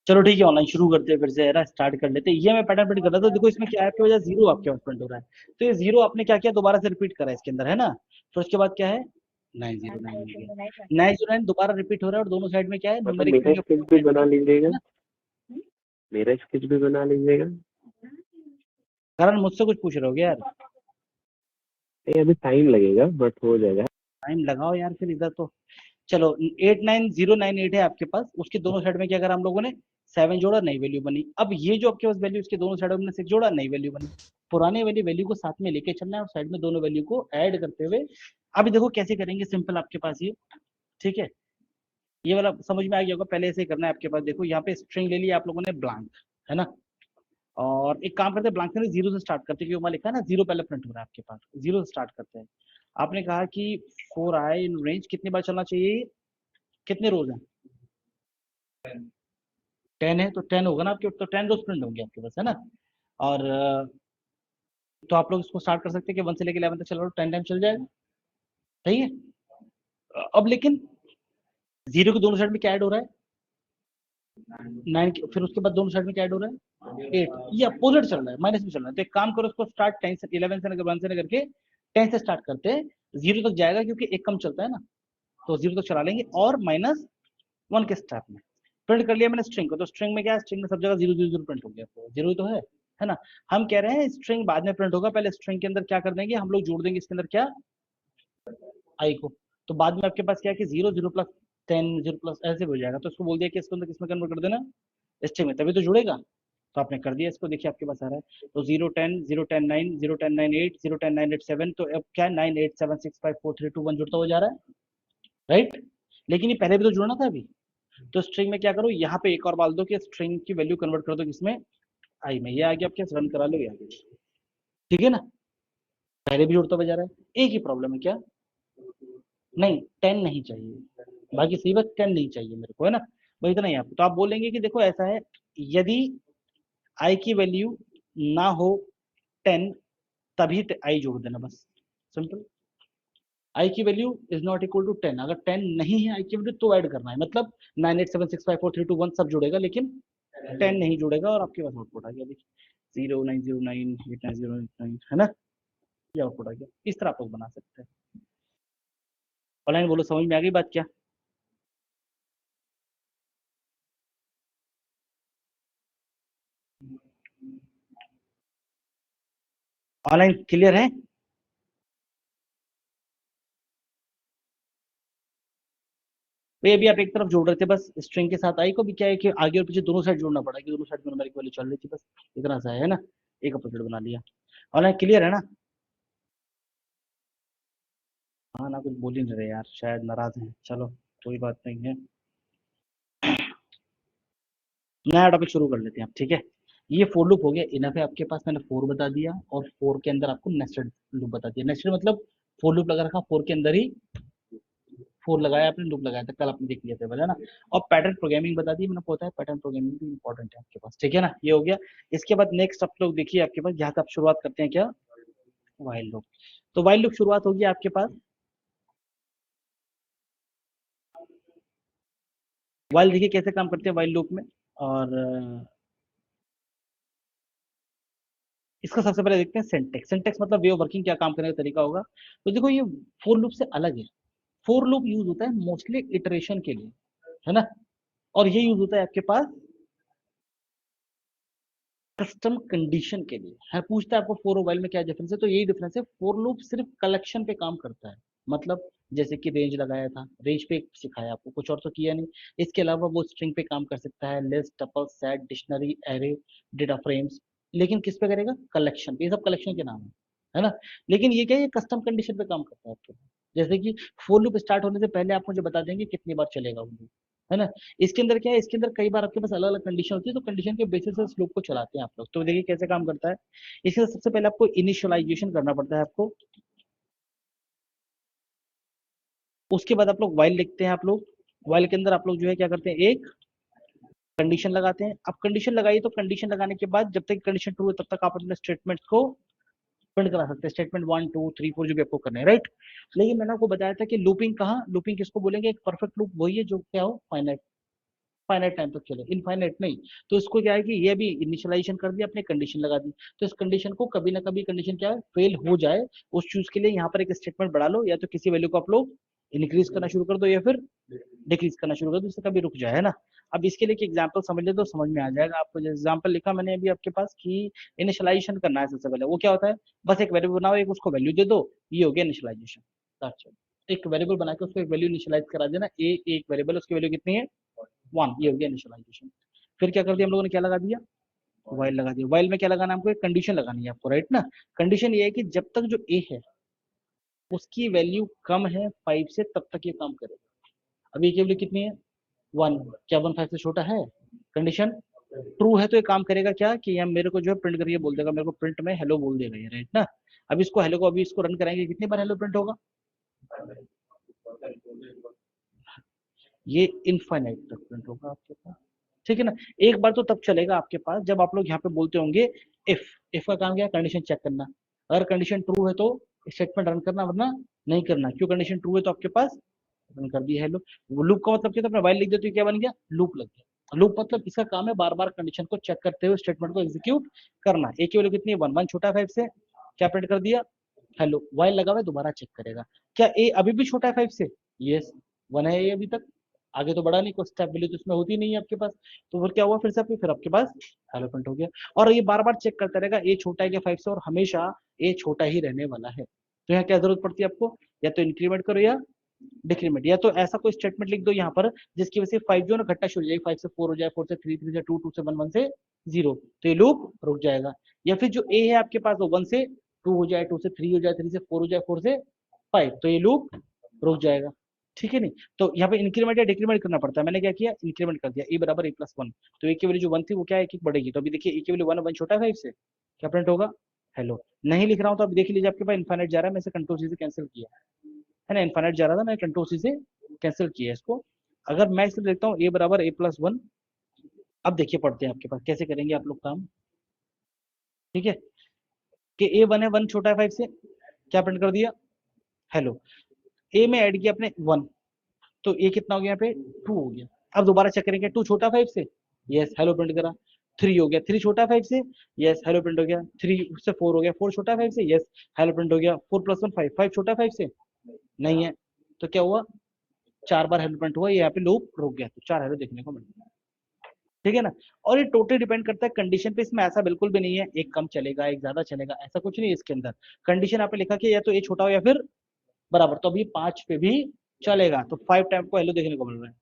चलो ठीक है, ऑनलाइन शुरू करते हैं फिर से, है ना, स्टार्ट कर लेते हैं। ये मैं पैटर्न प्रिंट कर रहा था, देखो इसमें क्या है, आपके वजह जीरो आपके पास प्रिंट हो रहा है, तो ये जीरो आपने क्या किया, दोबारा से रिपीट करा है इसके अंदर, है ना। फिर उसके बाद क्या है, 909 हो गया, 909 दोबारा रिपीट हो रहा है, और दोनों साइड में क्या है, मतलब न्यूमेरिक मेरा स्ट्रिंग स्केच भी बना है लीजिएगा, ना। मेरा स्केच भी बना लीजिएगा। कारण मुझसे कुछ पूछ रहे हो क्या यार, नहीं अभी टाइम लगेगा बट हो जाएगा। टाइम लगाओ यार फिर इधर तो। चलो 89098 है आपके पास, उसके दोनों साइड में क्या करा हम लोगों ने, 7 जोड़ा, नई वैल्यू बनी। अब ये जो आपके पास वैल्यू, इसके दोनों साइड में 6 जोड़ा, नई वैल्यू बनी। पुराने वाली वैल्यू को साथ में लेके चलना है, और साइड में दोनों वैल्यू को ऐड करते हुए, अभी देखो कैसे करेंगे, सिंपल आपके पास ये, ठीक है। ये वाला समझ में आ गया होगा, पहले ऐसे ही करना है आपके पास। देखो यहाँ पे स्ट्रिंग ले लिया आप लोगों ने ब्लैंक, है ना। और एक काम करते हैं, ब्लैंक से जीरो से स्टार्ट करते हैं, क्योंकि वहाँ लिखा है ना जीरो पहले प्रिंट हो रहा है आपके पास, जीरो से स्टार्ट करते हैं। आपने कहा कि 4i इन रेंज कितनी बार चलना चाहिए, कितने रोज हैं, 10 है, तो 10 होगा ना आपके, तो 10 रोज प्रिंट होंगे आपके पास, है ना। और तो आप लोग इसको स्टार्ट कर सकते हैं कि 1 से लेकर 11 तक चलो, 10 टाइम चल जाएगा, सही है। अब लेकिन जीरो के दोनों साइड में क्या ऐड हो रहा है, 9, फिर उसके बाद दोनों साइड में क्या ऐड हो रहा है, 8, ये अपोजिट चल रहा है, माइनस में चल रहा है। तो एक काम करो, उसको स्टार्ट 10 से 11 से, 1 से करके 10 से स्टार्ट करते हैं, जीरो तक जाएगा क्योंकि एक कम चलता है ना, तो जीरो तक चला लेंगे, और -1 के स्टेप में प्रिंट कर लिया मैंने स्ट्रिंग को। तो स्ट्रिंग में क्या है, स्ट्रिंग में सब जगह 0 0 0 प्रिंट हो गया, तो जीरो तो है ना। हम कह रहे हैं स्ट्रिंग बाद में प्रिंट होगा, पहले स्ट्रिंग के अंदर क्या कर देंगे हम लोग, जोड़ देंगे इसके अंदर क्या, आई को। तो बाद में आपके पास क्या है कि 0 0 प्लस 10 0 प्लस ऐसे हो जाएगा, तो इसको बोल दिया कि इसको अंदर किसमें कन्वर्ट कर देना, स्ट्रिंग में, तभी तो जुड़ेगा। तो आपने कर दिया इसको, देखिए आपके पास आ रहा है, तो 0 10 0 10 9 0 10 9 8 0 10 9 8 7, तो अब क्या है, 9 8 7 6 5 4 3 2 1 जुड़ता हो जा रहा है, राइट। लेकिन ये पहले भी तो जुड़ना था अभी। तो स्ट्रिंग में क्या करो, यहाँ पे एक और डाल दो कि स्ट्रिंग की वैल्यू कन्वर्ट कर दो किसमें, आई में। ये आ गया आपके, रन करा लो, ये आ गया, ठीक है ना। पहले भी जुड़ता हुआ जा रहा है, एक ही प्रॉब्लम है क्या, नहीं 10 नहीं चाहिए, बाकी सही बात, 10 नहीं चाहिए मेरे को, है ना। भाई इतना ही आपको, तो आप बोलेंगे कि देखो ऐसा है, यदि आई की वैल्यू ना हो 10, तभी आई जोड़ देना, बस सिंपल। आई की value is not equal to 10, अगर 10 नहीं है आई की वैल्यू तो ऐड करना है, मतलब 9 8 7 6 5 4 3 2 1 सब जुड़ेगा, लेकिन 10 नहीं जुड़ेगा, और आपके पास आउटपुट आ गया, देखिए 0909 है ना, ये आउटपुट आ गया। इस तरह आप लोग बना सकते हैं। ऑनलाइन बोलो, समझ में आ गई बात क्या, ऑनलाइन क्लियर है। भाई अभी आप एक तरफ जोड़ रहे थे बस स्ट्रिंग के साथ, आई को भी क्या है कि आगे और पीछे दोनों साइड जोड़ना पड़ा, कि दोनों साइड में न्यूमेरिक वैल्यू चल रही थी, बस इतना सा है ना, एक अपोजिट बना लिया। ऑनलाइन क्लियर है ना। हाँ ना, कुछ बोल ही नहीं रहे यार, शायद नाराज हैं, चलो कोई बात नहीं है, नया टॉपिक शुरू कर लेते हैं आप, ठीक है। ये फोर लूप हो गया, इनफ है आपके पास, मैंने फोर बता दिया, और फोर के अंदर आपको नेस्टेड लूप बता दिया। नेस्टेड मतलब फोर लूप लगा रखा, फोर के अंदर ही फोर लगाया आपने, लूप लगाया था, कल आपने देख लिया था, है ना। और पैटर्न प्रोग्रामिंग बता दी मैंने, पता है पैटर्न प्रोग्रामिंग भी इंपॉर्टेंट है आपके पास, ठीक है ना, ये हो गया। इसके बाद नेक्स्ट आप लोग देखिए, आपके पास यहाँ से आप शुरुआत करते हैं क्या, वाइल लूप। तो वाइल लूप शुरुआत होगी आपके पास, वाइल देखिए कैसे काम करते हैं वाइल लूप में, और इसका सबसे पहले देखते हैं सिंटेक्स। सिंटेक्स मतलब वे ऑफ वर्किंग, क्या काम करने का तरीका होगा। तो देखो ये फोर लूप से अलग है, फोर लूप यूज होता है मोस्टली इटरेशन के लिए, है ना। और ये यूज होता है आपके पास कस्टम कंडीशन के लिए, है पूछता है आपको फोर और वाइल में क्या डिफरेंस है, तो यही डिफरेंस है, फोर लूप सिर्फ कलेक्शन पे काम करता है, मतलब जैसे कि रेंज लगाया था, रेंज पे सिखाया आपको, कुछ और तो किया नहीं। इसके अलावा वो स्ट्रिंग पे काम कर सकता है, list, tuple, set, dictionary, array, data frames, लेकिन किस पे करेगा, कलेक्शन पे, ये सब कलेक्शन के नाम है ना। लेकिन ये क्या है, ये कस्टम कंडीशन पे काम करता है आपके, जैसे कि फोर लूप स्टार्ट होने से पहले आप मुझे बता देंगे कितनी बार चलेगा वो loop, है ना। इसके अंदर क्या है, इसके अंदर कई बार आपके पास अलग अलग कंडीशन होती है, तो कंडीशन के बेसिस से इस लूप को चलाते हैं आप लोग। तो देखिए कैसे काम करता है, इसके अंदर सबसे पहले आपको इनिशियलाइजेशन करना पड़ता है आपको, उसके बाद आप लोग वाइल लिखते हैं आप लोग। वाइल के अंदर आप लोग जो है क्या करते हैं, एक कंडीशन लगाते हैं। अब कंडीशन लगाइए, तो कंडीशन लगाने के बाद जब तक कंडीशन ट्रू है तब तक आप अपने स्टेटमेंट को प्रिंट करा सकते हैं, स्टेटमेंट 1 2 3 4 जो भी आपको करना है, राइट। लेकिन मैंने आपको बताया था कि लूपिंग कहाँ, लूपिंग किसको बोलेंगे, एक परफेक्ट लूप वही है जो क्या हो, फाइनाइट, फाइनाइट टाइम तक चले, इनफाइनाइट नहीं। तो इसको क्या है कि ये भी इनिशियलाइजेशन कर दिया, अपने कंडीशन लगा दी, तो इस कंडीशन को कभी ना कभी कंडीशन क्या है फेल हो जाए, उस चीज के लिए यहाँ पर एक स्टेटमेंट बढ़ा लो, या तो किसी वैल्यू को आप लोग इंक्रीज करना शुरू कर दो या फिर डिक्रीज करना शुरू कर दो, इससे कभी रुक जाए, है ना। अब इसके लिए एग्जाम्पल समझ ले तो समझ में आ जाएगा आपको। जैसे एग्जाम्पल लिखा मैंने अभी आपके पास कि इनिशियलाइजेशन करना है सबसे पहले, वो क्या होता है, बस एक वेरिएबल बनाओ, एक उसको वैल्यू दे दो, ये हो गया इनिशियलाइजेशन। एक वेरिएबल बना के उसको एक वैल्यू इनिशियलाइज करा देना, ए एक वेरिएबल, उसकी वैल्यू कितनी है 1, ये हो गया इनिशियलाइजेशन। फिर क्या कर दिया हम लोगों ने, क्या लगा दिया, वाइल लगा दिया। वाइल में क्या लगाना है हमको, एक कंडीशन लगानी है आपको, राइट ना। कंडीशन ये है कि जब तक जो ए है उसकी वैल्यू कम है 5 से, तब तक ये काम करेगा। अभी की वैल्यू कितनी है 1, क्या 1 5 से छोटा है, कंडीशन ट्रू है तो ये काम करेगा क्या कि ये मेरे को जो है प्रिंट करके बोल देगा, मेरे को प्रिंट में हेलो बोल देगा ये, राइट ना। अब इसको हेलो को अभी इसको रन कराएंगे, कितनी बार हेलो प्रिंट होगा, ये इनफाइनाइट तक प्रिंट होगा आपके पास, ठीक है ना। एक बार तो तब चलेगा आपके पास जब आप लोग यहाँ पे बोलते होंगे इफ का काम क्या है, कंडीशन चेक करना, अगर कंडीशन ट्रू है तो स्टेटमेंट रन करना, वरना नहीं करना। क्यों, कंडीशन ट्रू है तो आपके पास रन कर दिया है लूप। वो लूप का मतलब क्या था, अपने वाइल लिख देते क्या बन गया, लूप लग गया। लूप मतलब इसका काम है बार बार कंडीशन को चेक करते हुए स्टेटमेंट को एग्जीक्यूट करना। ए की वैल्यू कितनी है 1, 1 छोटा है 5 से, क्या प्रिंट कर दिया हेलो, वाइल लगा हुआ है, दोबारा चेक करेगा क्या ए अभी भी छोटा है 5 से, यस 1 है ए अभी तक, आगे तो बढ़ा नहीं, कोई स्टेप वैल्यू तो इसमें होती नहीं है आपके पास। तो फिर क्या हुआ, फिर से फिर आपके पास हेलो प्रिंट हो गया। और ये बार बार चेक करता रहेगा ए छोटा है क्या 5 से, और हमेशा ए छोटा ही रहने वाला है। तो यहाँ क्या जरूरत पड़ती है आपको, या तो इंक्रीमेंट करो या डिक्रीमेंट, या तो ऐसा कोई स्टेटमेंट लिख दो यहाँ पर जिसकी वजह से 5 जो है ना घट्टा शुरू हो जाए, 5 से 4 हो जाए, 4 से 3, 3 से 2, 2 से 1, 1 से 0, तो ये लूप रुक जाएगा। या फिर जो ए है आपके पास वो 1 से 2 हो जाए, 2 से 3 हो जाए, 3 से 4 हो जाए, 4 से 5, तो ये लूप रुक जाएगा, ठीक है नहीं। तो यहाँ पे इंक्रीमेंट या डिक्रीमेंट करना पड़ता है, मैंने क्या किया इंक्रीमेंट कर दिया, ए बराबर ए प्लस 1, तो ए की वैल्यू जो 1 थी वो क्या है, एक बढ़ेगी। तो अभी देखिए ए की वैल्यू 1, 1 छोटा है 5 से, क्या प्रिंट होगा हेलो। नहीं लिख रहा हूँ तो अब देख लीजिए आपके पास इनफाइनाइट जा रहा है, मैं इसे कंट्रोल सी से कैंसिल किया है ना, इनफाइनाइट जा रहा था, मैं कंट्रोल सी से कैंसिल किया इसको। अगर मैं इसे देखता हूँ ए बराबर ए प्लस 1, अब देखिए पढ़ते हैं आपके पास कैसे करेंगे आप लोग काम, ठीक है। कि ए 1 है, 1 छोटा है 5 से, क्या प्रिंट कर दिया हेलो। ए में ऐड किया अपने 1, तो ए कितना हो गया यहाँ पे 2 हो गया। अब दोबारा चेक करेंगे 2 छोटा 5 से, यस हेलो प्रिंट करा। 3 हो गया, 3 छोटा 5 से, यस हेलो प्रिंट हो गया। 3 से 4 हो गया, 4 छोटा 5 से, यस हेलो प्रिंट हो गया। 4 प्लस 1 5, 5 छोटा 5 से नहीं है, तो क्या हुआ 4 बार हेलो प्रिंट हुआ, यहाँ पे लूप रुक गया, तो 4 हेलो देखने को मिल गया, ठीक है ना। और ये टोटली डिपेंड करता है कंडीशन पे, इसमें ऐसा बिल्कुल भी नहीं है एक कम चलेगा एक ज्यादा चलेगा, ऐसा कुछ नहीं है इसके अंदर। कंडीशन आपने लिखा कि या तो ए छोटा हो या फिर बराबर, तो अभी 5 पे भी चलेगा, तो 5 टाइम को हेलो देखने को मिल रहा है,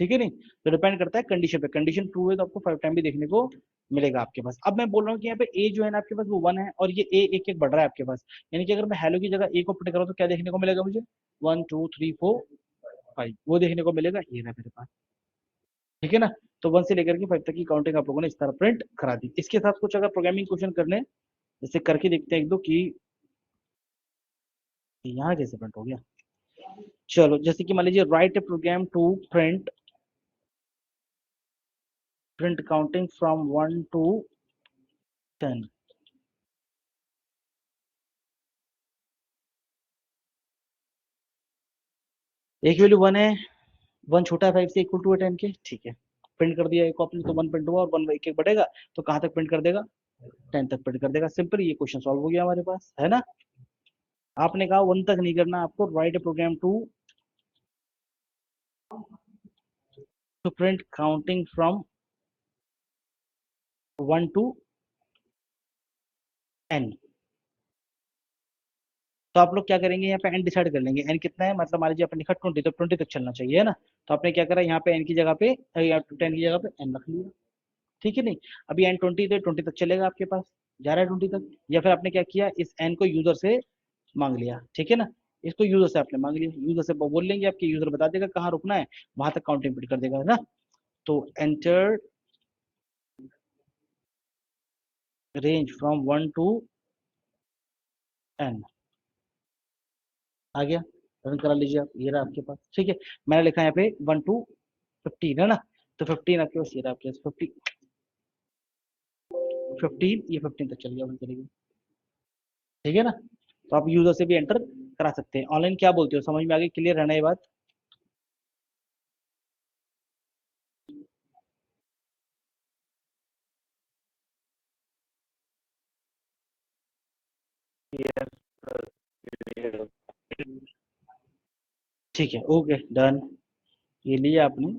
ठीक है नहीं। तो डिपेंड करता है कंडीशन पे, कंडीशन ट्रू है तो आपको 5 टाइम भी देखने को मिलेगा आपके पास। अब मैं बोल रहा हूँ कि यहाँ पे ए जो है ना आपके पास वो 1 है, और ये ए एक एक बढ़ रहा है आपके पास, यानी कि अगर मैं हेलो की जगह ए को पुट करूँ तो क्या देखने को मिलेगा मुझे 1 2 3 4 5, वो देखने को मिलेगा, ये रहा मेरे पास, ठीक है ना। तो 1 से लेकर के 5 तक की काउंटिंग आप लोगों ने इस तरह प्रिंट करा दी। इसके साथ कुछ अगर प्रोग्रामिंग क्वेश्चन करने जैसे करके देखते हैं एक दो कि यहाँ कैसे प्रिंट हो गया। चलो जैसे कि मान लीजिए write a program to print counting from 1 to 10। एक वैल्यू 1 है, 1 छोटा है 5 से, इक्वल टू 10 के, ठीक है। प्रिंट कर दिया एक आपने, तो 1 प्रिंट हुआ और 1 एक एक बढ़ेगा, तो कहाँ तक प्रिंट कर देगा 10 तक प्रिंट कर देगा। सिंपल, ये क्वेश्चन सॉल्व हो गया हमारे पास, है ना। आपने कहा 1 तक नहीं करना आपको, write a program to print counting from 1 to n। तो आप लोग क्या करेंगे, यहाँ पे एन डिसाइड कर लेंगे, एन कितना है, मतलब मान लीजिए आपने लिखा 20, तो 20 तक चलना चाहिए, है ना। तो आपने क्या करा, यहाँ पे एन की जगह पे 10 की जगह पे एन रख लिया, ठीक है नहीं। अभी एन 20 थे, 20 तक चलेगा आपके पास, जा रहा है 20 तक। या फिर आपने क्या किया, इस एन को यूजर से मांग लिया, ठीक है ना। इसको यूजर से आपने मांग लिया, यूजर से बोल लेंगे, आपके यूजर बता देगा कहाँ रुकना है, वहां तक काउंटिंग पिट कर देगा, है ना। तो enter range from 1 to n आ गया, रन करा लीजिए आप, ये रहा आपके पास, ठीक है। मैंने लिखा यहाँ पे 1 to 15, है ना। तो 15 आपके पास, ये रहा आपके पास 15, ये 15 तक चल गया, बंद करेंगे, ठीक है ना। तो आप यूजर से भी एंटर करा सकते हैं। ऑनलाइन क्या बोलते हो, समझ में आ गई, क्लियर रहना ये बात। ठीक है, ओके डन। ये लिया आपने।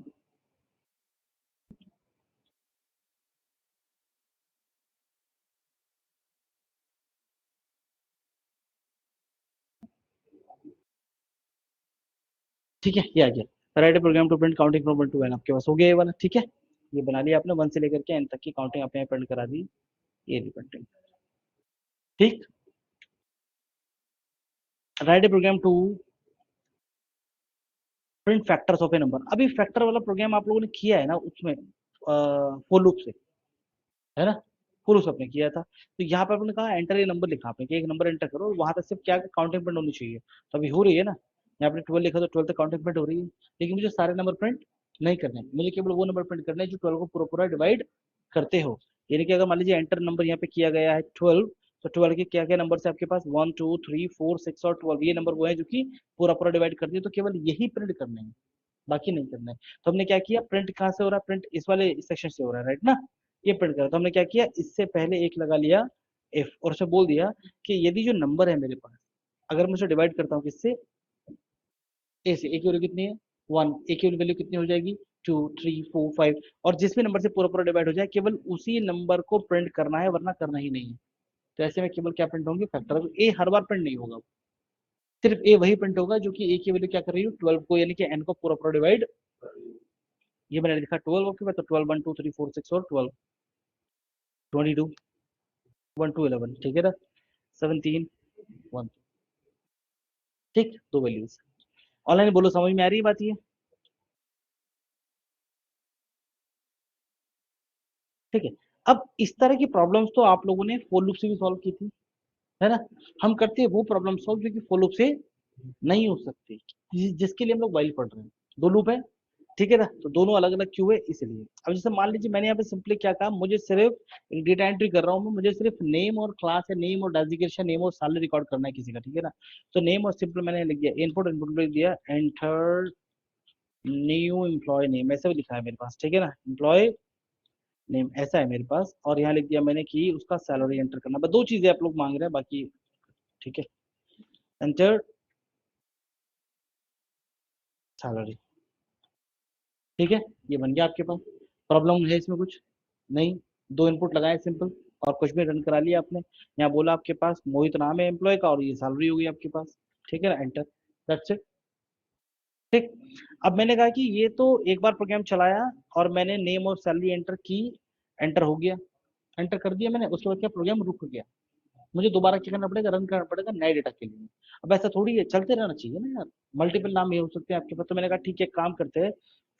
ठीक है, ये आ गया। Write program to print counting from 1 to n, आपके पास हो गया ये वाला। ठीक है, ये बना लिया आपने, 1 से लेकर के n तक की काउंटिंग आपने प्रिंट करा दी। ये प्रिंटिंग। ठीक। Write program to print factors of a number. अभी फैक्टर वाला प्रोग्राम आप लोगों ने किया है ना, उसमें फॉर लूप से, है ना, फुल लूप आपने किया था। तो यहाँ पर आपने कहा एंटर ए नंबर लिखा आपने कि एक नंबर एंटर करो, और वहां तक सिर्फ क्या काउंटिंग प्रिंट होनी चाहिए। तो अभी हो रही है ना, यहाँ आपने 12 लिखा तो 12 तक काउंटिंग प्रिंट हो रही है। लेकिन मुझे सारे नंबर प्रिंट नहीं करने हैं, मुझे केवल वो नंबर प्रिंट करने हैं जो 12 को पूरा पूरा डिवाइड करते हो। यानी कि अगर मान लीजिए एंटर नंबर यहाँ पे किया गया है 12, तो 12 के क्या क्या नंबर है आपके पास, 1 2 3 4 6 और 12, ये नंबर वो है जो कि पूरा पूरा डिवाइड करती है। तो केवल यही प्रिंट करने हैं, बाकी नहीं करना है। तो हमने क्या किया, प्रिंट कहाँ से हो रहा है, प्रिंट इस वाले सेक्शन से हो रहा है, राइट ना। ये प्रिंट करा, तो हमने क्या किया, इससे पहले एक लगा लिया इफ, और उसे बोल दिया कि यदि जो नंबर है मेरे पास, अगर मैं उसे डिवाइड करता हूँ किससे, ए से, ए की वैल्यू कितनी है 1, ए की वैल्यू कितनी हो जाएगी 2 3 4 5, और जिस भी नंबर से पूरा पूरा डिवाइड हो जाए केवल उसी नंबर को प्रिंट करना है, वरना करना ही नहीं है। तो ऐसे में केवल क्या प्रिंट होंगे, फैक्टर। ए हर बार प्रिंट नहीं होगा, सिर्फ ए वही प्रिंट होगा जो कि ए की वैल्यू क्या कर रही है 12 को, यानी कि एन को पूरा पूरा डिवाइड। ये मैंने लिखा 12 ओके, तो 12 1 2 3 4 6 और 12 22 1 2 11, ठीक है ना, 17 1। ठीक, दो वैल्यूज। ऑनलाइन बोलो, समझ में आ रही है बात ये। ठीक है। अब इस तरह की प्रॉब्लम्स तो आप लोगों ने फॉर लूप से भी सॉल्व की थी, है ना। हम करते हैं वो प्रॉब्लम सॉल्व जो कि फॉर लूप से नहीं हो सकती, जिसके लिए हम लोग वाइल पढ़ रहे हैं। दो लूप है, ठीक है ना, तो दोनों अलग अलग क्यों है, इसलिए। अब जैसे मान लीजिए मैंने यहाँ पे सिंपली क्या कहा, मुझे सिर्फ एक डेटा एंट्री कर रहा हूँ मैं, मुझे सिर्फ नेम और क्लास है, नेम और डेजिग्नेशन, नेम और सैलरी रिकॉर्ड करना है किसी का, ठीक है ना। तो नेम और सिंपल मैंने लिख दिया इनपुट, इनपुट लिख दिया एंटर न्यू एम्प्लॉय नेम, ऐसा भी लिखा है मेरे पास, ठीक है ना, एम्प्लॉय नेम ऐसा है मेरे पास। और यहाँ लिख दिया मैंने कि उसका सैलरी एंटर करना, बस दो चीजें आप लोग मांग रहे हैं, बाकी ठीक है। एंटर सैलरी, ठीक है, ये बन गया आपके पास। प्रॉब्लम है इसमें कुछ नहीं, दो इनपुट लगाए सिंपल, और कुछ भी रन करा लिया आपने। यहाँ बोला आपके पास मोहित नाम है एम्प्लॉय का, और ये सैलरी होगी आपके पास, ठीक है ना, एंटर, दैट्स इट। ठीक। अब मैंने कहा कि ये तो एक बार प्रोग्राम चलाया और मैंने नेम और सैलरी एंटर की, एंटर हो गया, एंटर कर दिया मैंने, उसके बाद क्या प्रोग्राम रुक गया, मुझे दोबारा क्या करना पड़ेगा, रन करना पड़ेगा नए डेटा के लिए। अब ऐसा थोड़ी है, चलते रहना चाहिए ना यार, मल्टीपल नाम ये हो सकते हैं आपके पास। तो मैंने कहा ठीक है, काम करते हैं,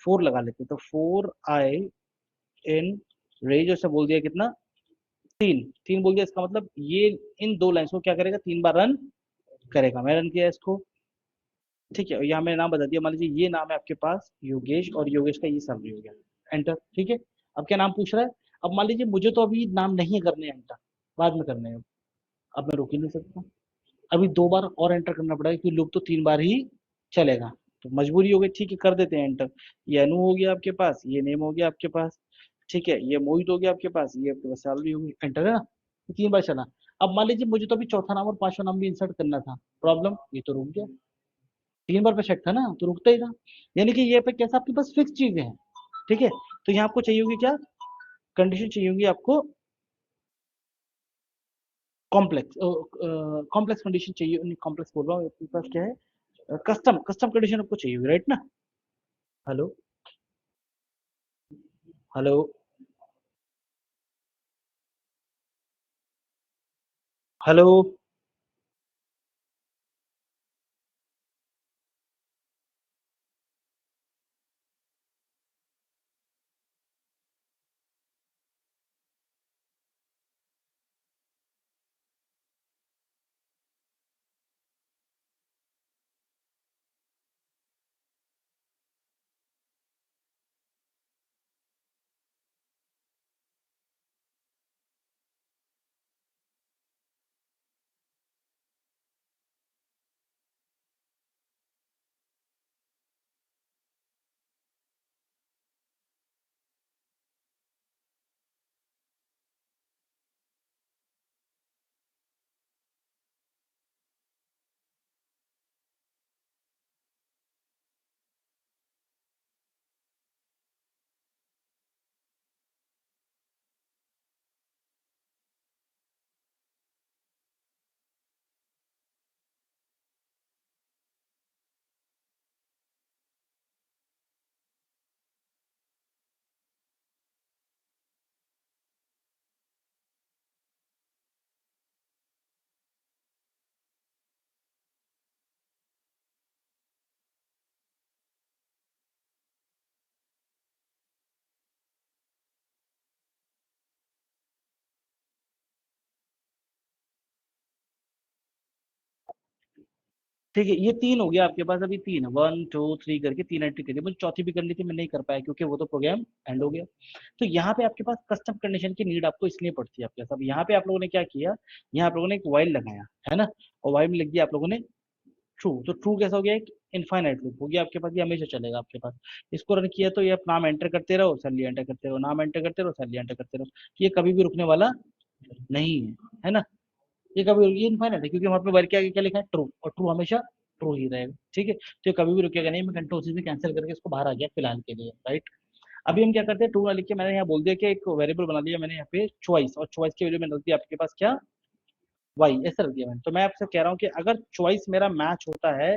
4 लगा लेते हैं। तो 4 i इन रेज, से बोल दिया कितना, 3 3 बोल दिया, इसका मतलब ये इन दो लाइन्स को क्या करेगा, 3 बार रन करेगा। मैं रन किया इसको, ठीक है, यहाँ मैंने नाम बता दिया, मान लीजिए ये नाम है आपके पास योगेश, और योगेश का ये सैलरी हो गया, एंटर, ठीक है। अब क्या नाम पूछ रहा है, अब मान लीजिए मुझे तो अभी नाम नहीं करने हैं एंटर, बाद में करने हैं, अब मैं रोक ही नहीं सकता, अभी 2 बार और एंटर करना पड़ेगा क्योंकि लूप तो 3 बार ही चलेगा। तो मजबूरी हो गई, ठीक है, कर देते हैं एंटर। ये अनु हो गया आपके पास, ये नेम हो गया आपके पास, ठीक है, ये मोहित हो गया आपके पास, ये आपके पास सैलरी होगी, एंटर, है ना। तो 3 बार चला। अब मान लीजिए मुझे तो अभी चौथा नाम और पांचवा नाम भी इंसर्ट करना था, प्रॉब्लम, ये तो रुक गया, 3 बार पे चेक था ना, तो रुकता ही था। यानी कि ये पे कैसा आपके पास फिक्स चीजें हैं, ठीक है। तो यहाँ आपको चाहिए होगी क्या, कंडीशन चाहिए होगी आपको, कॉम्प्लेक्स, कॉम्प्लेक्स कंडीशन चाहिए, नहीं कॉम्प्लेक्स बोल रहा हूँ, आपके पास क्या है, कस्टम कस्टम कंडीशन आपको चाहिए होगी, राइट ना। Hello, hello, hello. ठीक है, ये 3 हो गया आपके पास, अभी 3 1 2 3 करके 3 एंट्री करी, मुझे चौथी भी करनी थी, मैं नहीं कर पाया क्योंकि वो तो प्रोग्राम एंड हो गया। तो यहाँ पे आपके पास कस्टम कंडीशन की नीड आपको इसलिए पड़ती है आपके साथ। यहाँ पे आप लोगों ने क्या किया, यहाँ आप लोगों ने एक वाइल लगाया है ना, और वाइल में लिख दिया आप लोगों ने ट्रू। तो ट्रू कैसा हो गया, एक इनफाइनाइट लूप हो गया आपके पास, ये हमेशा चलेगा आपके पास। इसको रन किया तो ये आप नाम एंटर करते रहो, सैलरी एंटर करते रहो, नाम एंटर करते रहो, सैलरी एंटर करते रहो, ये कभी भी रुकने वाला नहीं है ना। ये कभी, ये इनफाइनाइट है क्योंकि वहां पे वर्क के आगे क्या लिखा है, ट्रू, और ट्रू हमेशा ट्रू ही रहेगा। ठीक है, तो ये कभी भी रुकेगा नहीं। मैं कंट्रोल सी से कैंसिल करके इसको बाहर आ गया फिलहाल के लिए, राइट। अभी हम क्या करते हैं, ट्रू ना लिख के मैंने यहाँ बोल दिया कि एक वेरिएबल बना दिया मैंने यहाँ पे चॉइस, और चॉइस की वैल्यू में रख दिया आपके पास क्या, वाई, ऐसा रख दिया मैंने। तो मैं आपसे कह रहा हूँ कि अगर चॉइस मेरा मैच होता है,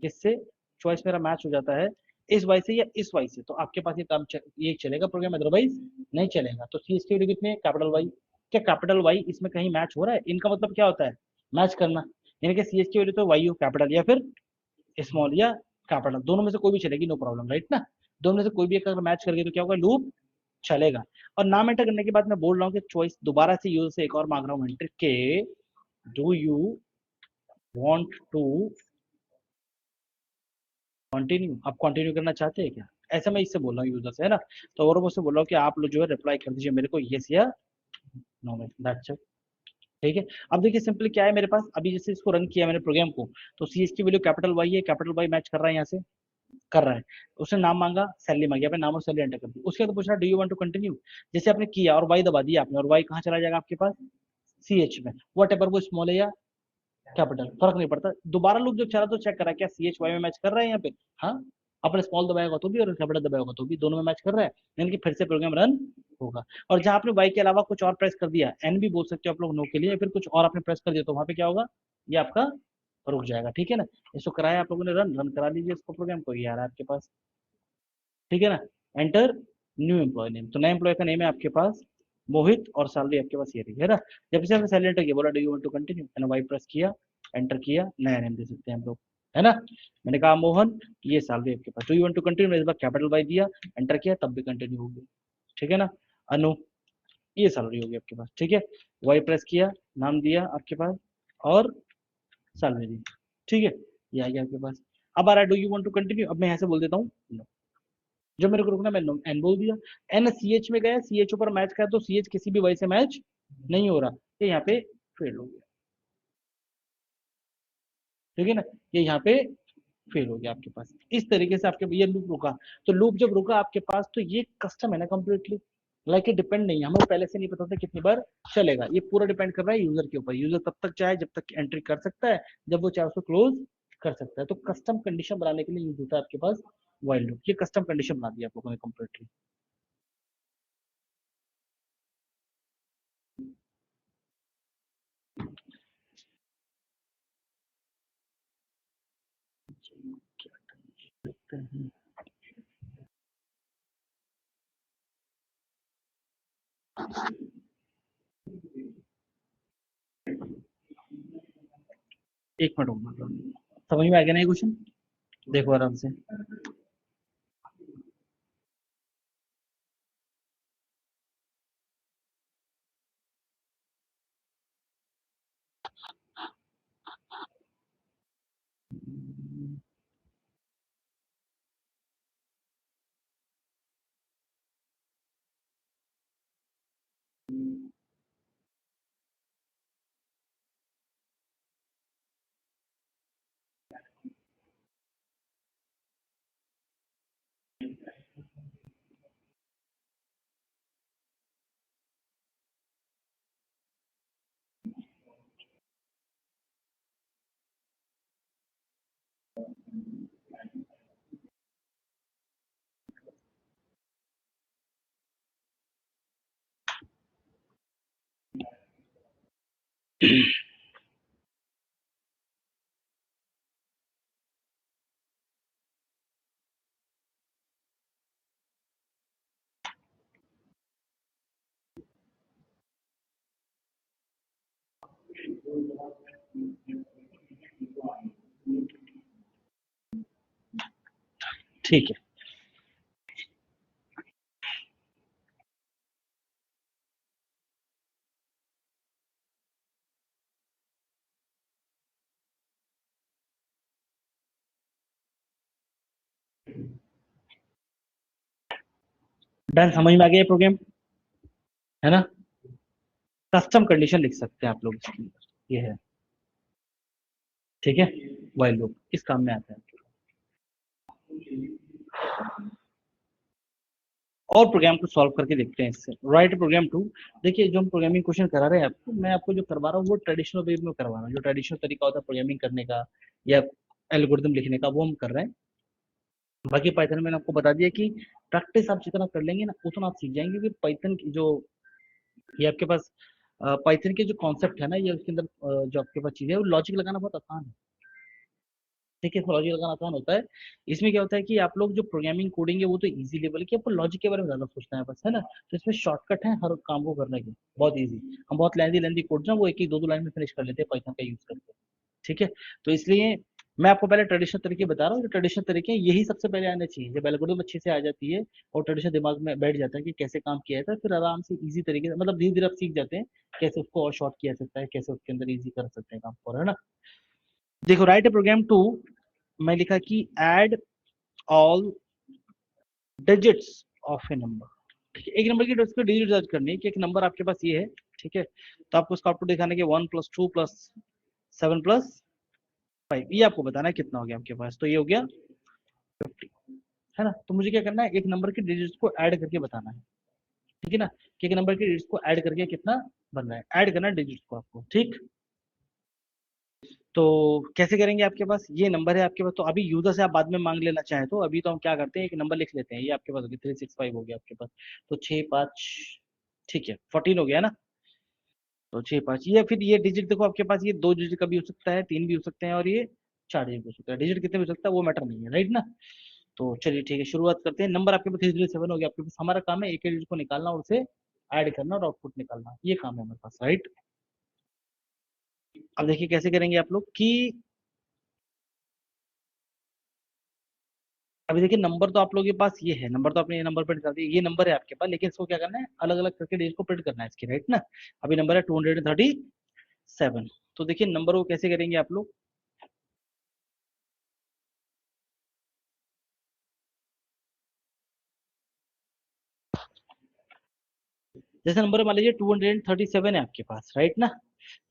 किससे, चॉइस मेरा मैच हो जाता है इस वाई से या इस वाई से, तो आपके पास ये काम ये चलेगा प्रोग्राम, अदरवाइज नहीं चलेगा। तो सी एस की वैल्यू कितनी है, कैपिटल वाई। क्या कैपिटल वाई इसमें कहीं मैच हो रहा है, इनका मतलब क्या होता है, मैच करना। यानी कि सी एस की वैल्यू तो वाई हो कैपिटल या फिर स्मॉल या कैपिटल, दोनों में से कोई भी चलेगी, नो प्रॉब्लम, राइट ना। दोनों में से कोई भी अगर मैच कर गई तो क्या होगा, लूप चलेगा। और नाम एंटर करने के बाद मैं बोल रहा हूँ कि चॉइस दोबारा से यूजर से एक और मांग रहा हूँ एंटर के, do you want to continue, आप कंटिन्यू करना चाहते हैं क्या, ऐसा मैं इससे बोल रहा हूँ यूजर से, है ना। तो और मुझसे बोल रहा हूँ कि आप लोग जो है रिप्लाई कर दीजिए मेरे को यस या नो में, दैट्स इट। ठीक है, अब देखिए सिंपली क्या है मेरे पास, अभी जैसे इसको रन किया मैंने प्रोग्राम को, तो सी एस की वैल्यू कैपिटल वाई है, कैपिटल वाई मैच कर रहा है यहाँ से, कर रहा है। उसने नाम मांगा, सैलरी मांगी, आपने नाम और सैलरी एंटर कर दी। उसके बाद पूछ रहा do you want to continue, जैसे आपने किया और वाई दबा दिया आपने, और वाई कहाँ चला जाएगा आपके पास, सी एच में, वट एवर वो स्मॉल है या कैपिटल, फर्क नहीं पड़ता। दोबारा लूप जब चला तो चेक करा क्या सी एच वाई में मैच कर रहा है यहाँ पे, हाँ, आपने स्मॉल दबाया होगा तो भी और कैपिटल दबाया होगा तो भी, दोनों में मैच कर रहा है, यानी कि फिर से प्रोग्राम रन होगा। और जहां आपने वाई के अलावा कुछ और प्रेस कर दिया, एन भी बोल सकते हो आप लोग नो के लिए, या फिर कुछ और आपने प्रेस कर दिया तो वहां पे क्या होगा, ये आपका रुक जाएगा। ठीक है ना, इसको कराया आप लोगों ने रन, रन करा लीजिए इसको प्रोग्राम को, ये आ रहा है आपके पास। ठीक है ना, एंटर न्यू एम्प्लॉय नेम, तो नए एम्प्लॉय का नेम है आपके पास मोहित, और सैलरी आपके पास ये रही है ना। जब से आपने सैलरी एंटर किया, बोला do you want to continue, मैंने वाई प्रेस किया, एंटर किया, नया नेम दे सकते हैं हम लोग, है ना। मैंने कहा मोहन, ये सैलरी आपके पास, do you want to continue, मैंने इस बार कैपिटल वाई दिया, एंटर किया, तब भी कंटिन्यू हो गया। ठीक है ना, अनु, ये सैलरी होगी आपके पास। ठीक है, वाई प्रेस किया, नाम दिया आपके पास, और सैलरी दी। ठीक है, ये आ गया आपके पास। अब आ रहा है do you want to continue, अब मैं यहाँ से बोल देता हूँ no। जब मेरे को रुकना, मैं एन बोल दिया, एन सी एच में गया, सी एच ऊपर मैच किया तो सी एच किसी भी वजह से मैच नहीं हो रहा, ये यहाँ पे फेल हो गया। ठीक है ना, ये यहाँ पे फेल हो गया आपके पास। इस तरीके से आपके ये लूप रुका, तो लूप जब रुका आपके पास तो ये कस्टम है ना कंप्लीटली, लाइक डिपेंड नहीं है, हमें पहले से नहीं पता था कितनी बार चलेगा, ये पूरा डिपेंड कर रहा है यूजर के ऊपर। यूजर तब तक चाहे जब तक एंट्री कर सकता है, जब वो चाहे उसको क्लोज कर सकता है। तो कस्टम कंडीशन बनाने के लिए यूज होता है आपके पास वाइल लूप, ये कस्टम कंडीशन बना दिया आप लोगों ने कंप्लीटली। एक मिनट होगा, समझ में आ गया ना ये क्वेश्चन, देखो आराम से। ठीक है, डन, समझ में आ गया ये प्रोग्राम, है ना। कस्टम कंडीशन लिख सकते हैं आप लोग इसके अंदर, ये है, ठीक है। व्हाइल लूप इस काम में आता है। और प्रोग्राम को सॉल्व करके देखते हैं इससे। Write program 2। देखिए जो हम प्रोग्रामिंग क्वेश्चन करा रहे हैं आपको, मैं आपको जो करवा रहा हूँ वो ट्रेडिशनल वे में करवा रहा हूँ। जो ट्रेडिशनल तरीका होता है प्रोग्रामिंग करने का या एल्गोरिथम लिखने का, वो हम कर रहे हैं। बाकी पाइथन मैंने आपको बता दिया कि प्रैक्टिस आप जितना कर लेंगे ना उतना आप सीख जाएंगे। क्योंकि पाइथन की जो ये आपके पास पाइथन के जो कॉन्सेप्ट है ना, ये उसके अंदर जो आपके पास चीज़ है वो लॉजिक लगाना बहुत आसान है, ठीक है। लॉजिक लगाना आसान होता है। इसमें क्या होता है कि आप लोग जो प्रोग्रामिंग कोडिंग है वो तो इजी लेवल की, आपको लॉजिक के बारे में ज्यादा सोचना है बस, है ना। तो इसमें शॉर्टकट है हर काम को करने के, बहुत इजी। हम बहुत लेंदी लेंदी कोड ना वो एक ही दो दो लाइन में फिनिश कर लेते हैं पाइथन का यूज करके, ठीक है। तो इसलिए मैं आपको पहले ट्रेडिशनल तरीके बता रहा हूँ। जो ट्रेडिशनल तरीके हैं यही सबसे पहले आने चाहिए। जब एल्गोरिथम अच्छे से आ जाती है और ट्रेडिशनल दिमाग में बैठ जाता है कि कैसे काम किया जाता है, फिर आराम से इजी तरीके से, मतलब धीरे धीरे आप सीख जाते हैं कैसे उसको और शॉर्ट किया जा सकता है, कैसे उसके अंदर इजी कर सकते हैं काम को, है ना। देखो राइट प्रोग्राम 2 मैं लिखा कि add all digits of a number, ठीक है। एक नंबर की डिजिट दर्ज करनी है कि एक नंबर आपके पास ये है, ठीक है। तो आपको उसका आउटपुट दिखाना है कि 1 + 2 + 7 + 5, ये आपको बताना है कितना हो गया आपके पास। तो ये हो गया 50, है ना। तो मुझे क्या करना है, एक नंबर की डिजिट्स को ऐड करके बताना है, ठीक है ना। कि एक नंबर की डिजिट्स को ऐड करके कितना बन रहा है, ऐड करना है डिजिट्स को आपको, ठीक। तो कैसे करेंगे, आपके पास ये नंबर है आपके पास, तो अभी यूजर से आप बाद में मांग लेना चाहें तो अभी तो हम क्या करते हैं, एक नंबर लिख लेते हैं। ये आपके पास हो गया 365 हो गया आपके पास। तो 6 5, ठीक है, 14 हो गया ना। तो 6 5, ये फिर ये डिजिट देखो आपके पास, ये 2 डिजिट का भी हो सकता है, 3 भी हो सकते हैं, और ये 4 डिजिट हो सकता है। डिजिट कितने भी हो सकता है वो मैटर नहीं है, राइट ना। तो चलिए ठीक है, शुरुआत करते हैं। नंबर आपके पास 307 हो गया आपके पास। हमारा काम है एक डिजिट को निकालना और उसे ऐड करना और आउटपुट निकालना, ये काम है हमारे पास, राइट। अब देखिए कैसे करेंगे आप लोग कि अभी देखिए नंबर तो आप लोगों के पास ये है, नंबर तो आपने ये नंबर प्रिंट कर दिया, ये नंबर है आपके पास, लेकिन इसको क्या करना है, अलग अलग करके डिजिट को प्रिंट करना है इसकी, राइट ना। अभी नंबर है 237। तो देखिए नंबर को कैसे करेंगे आप लोग, जैसे नंबर मान लीजिए 237 है आपके पास, राइट ना।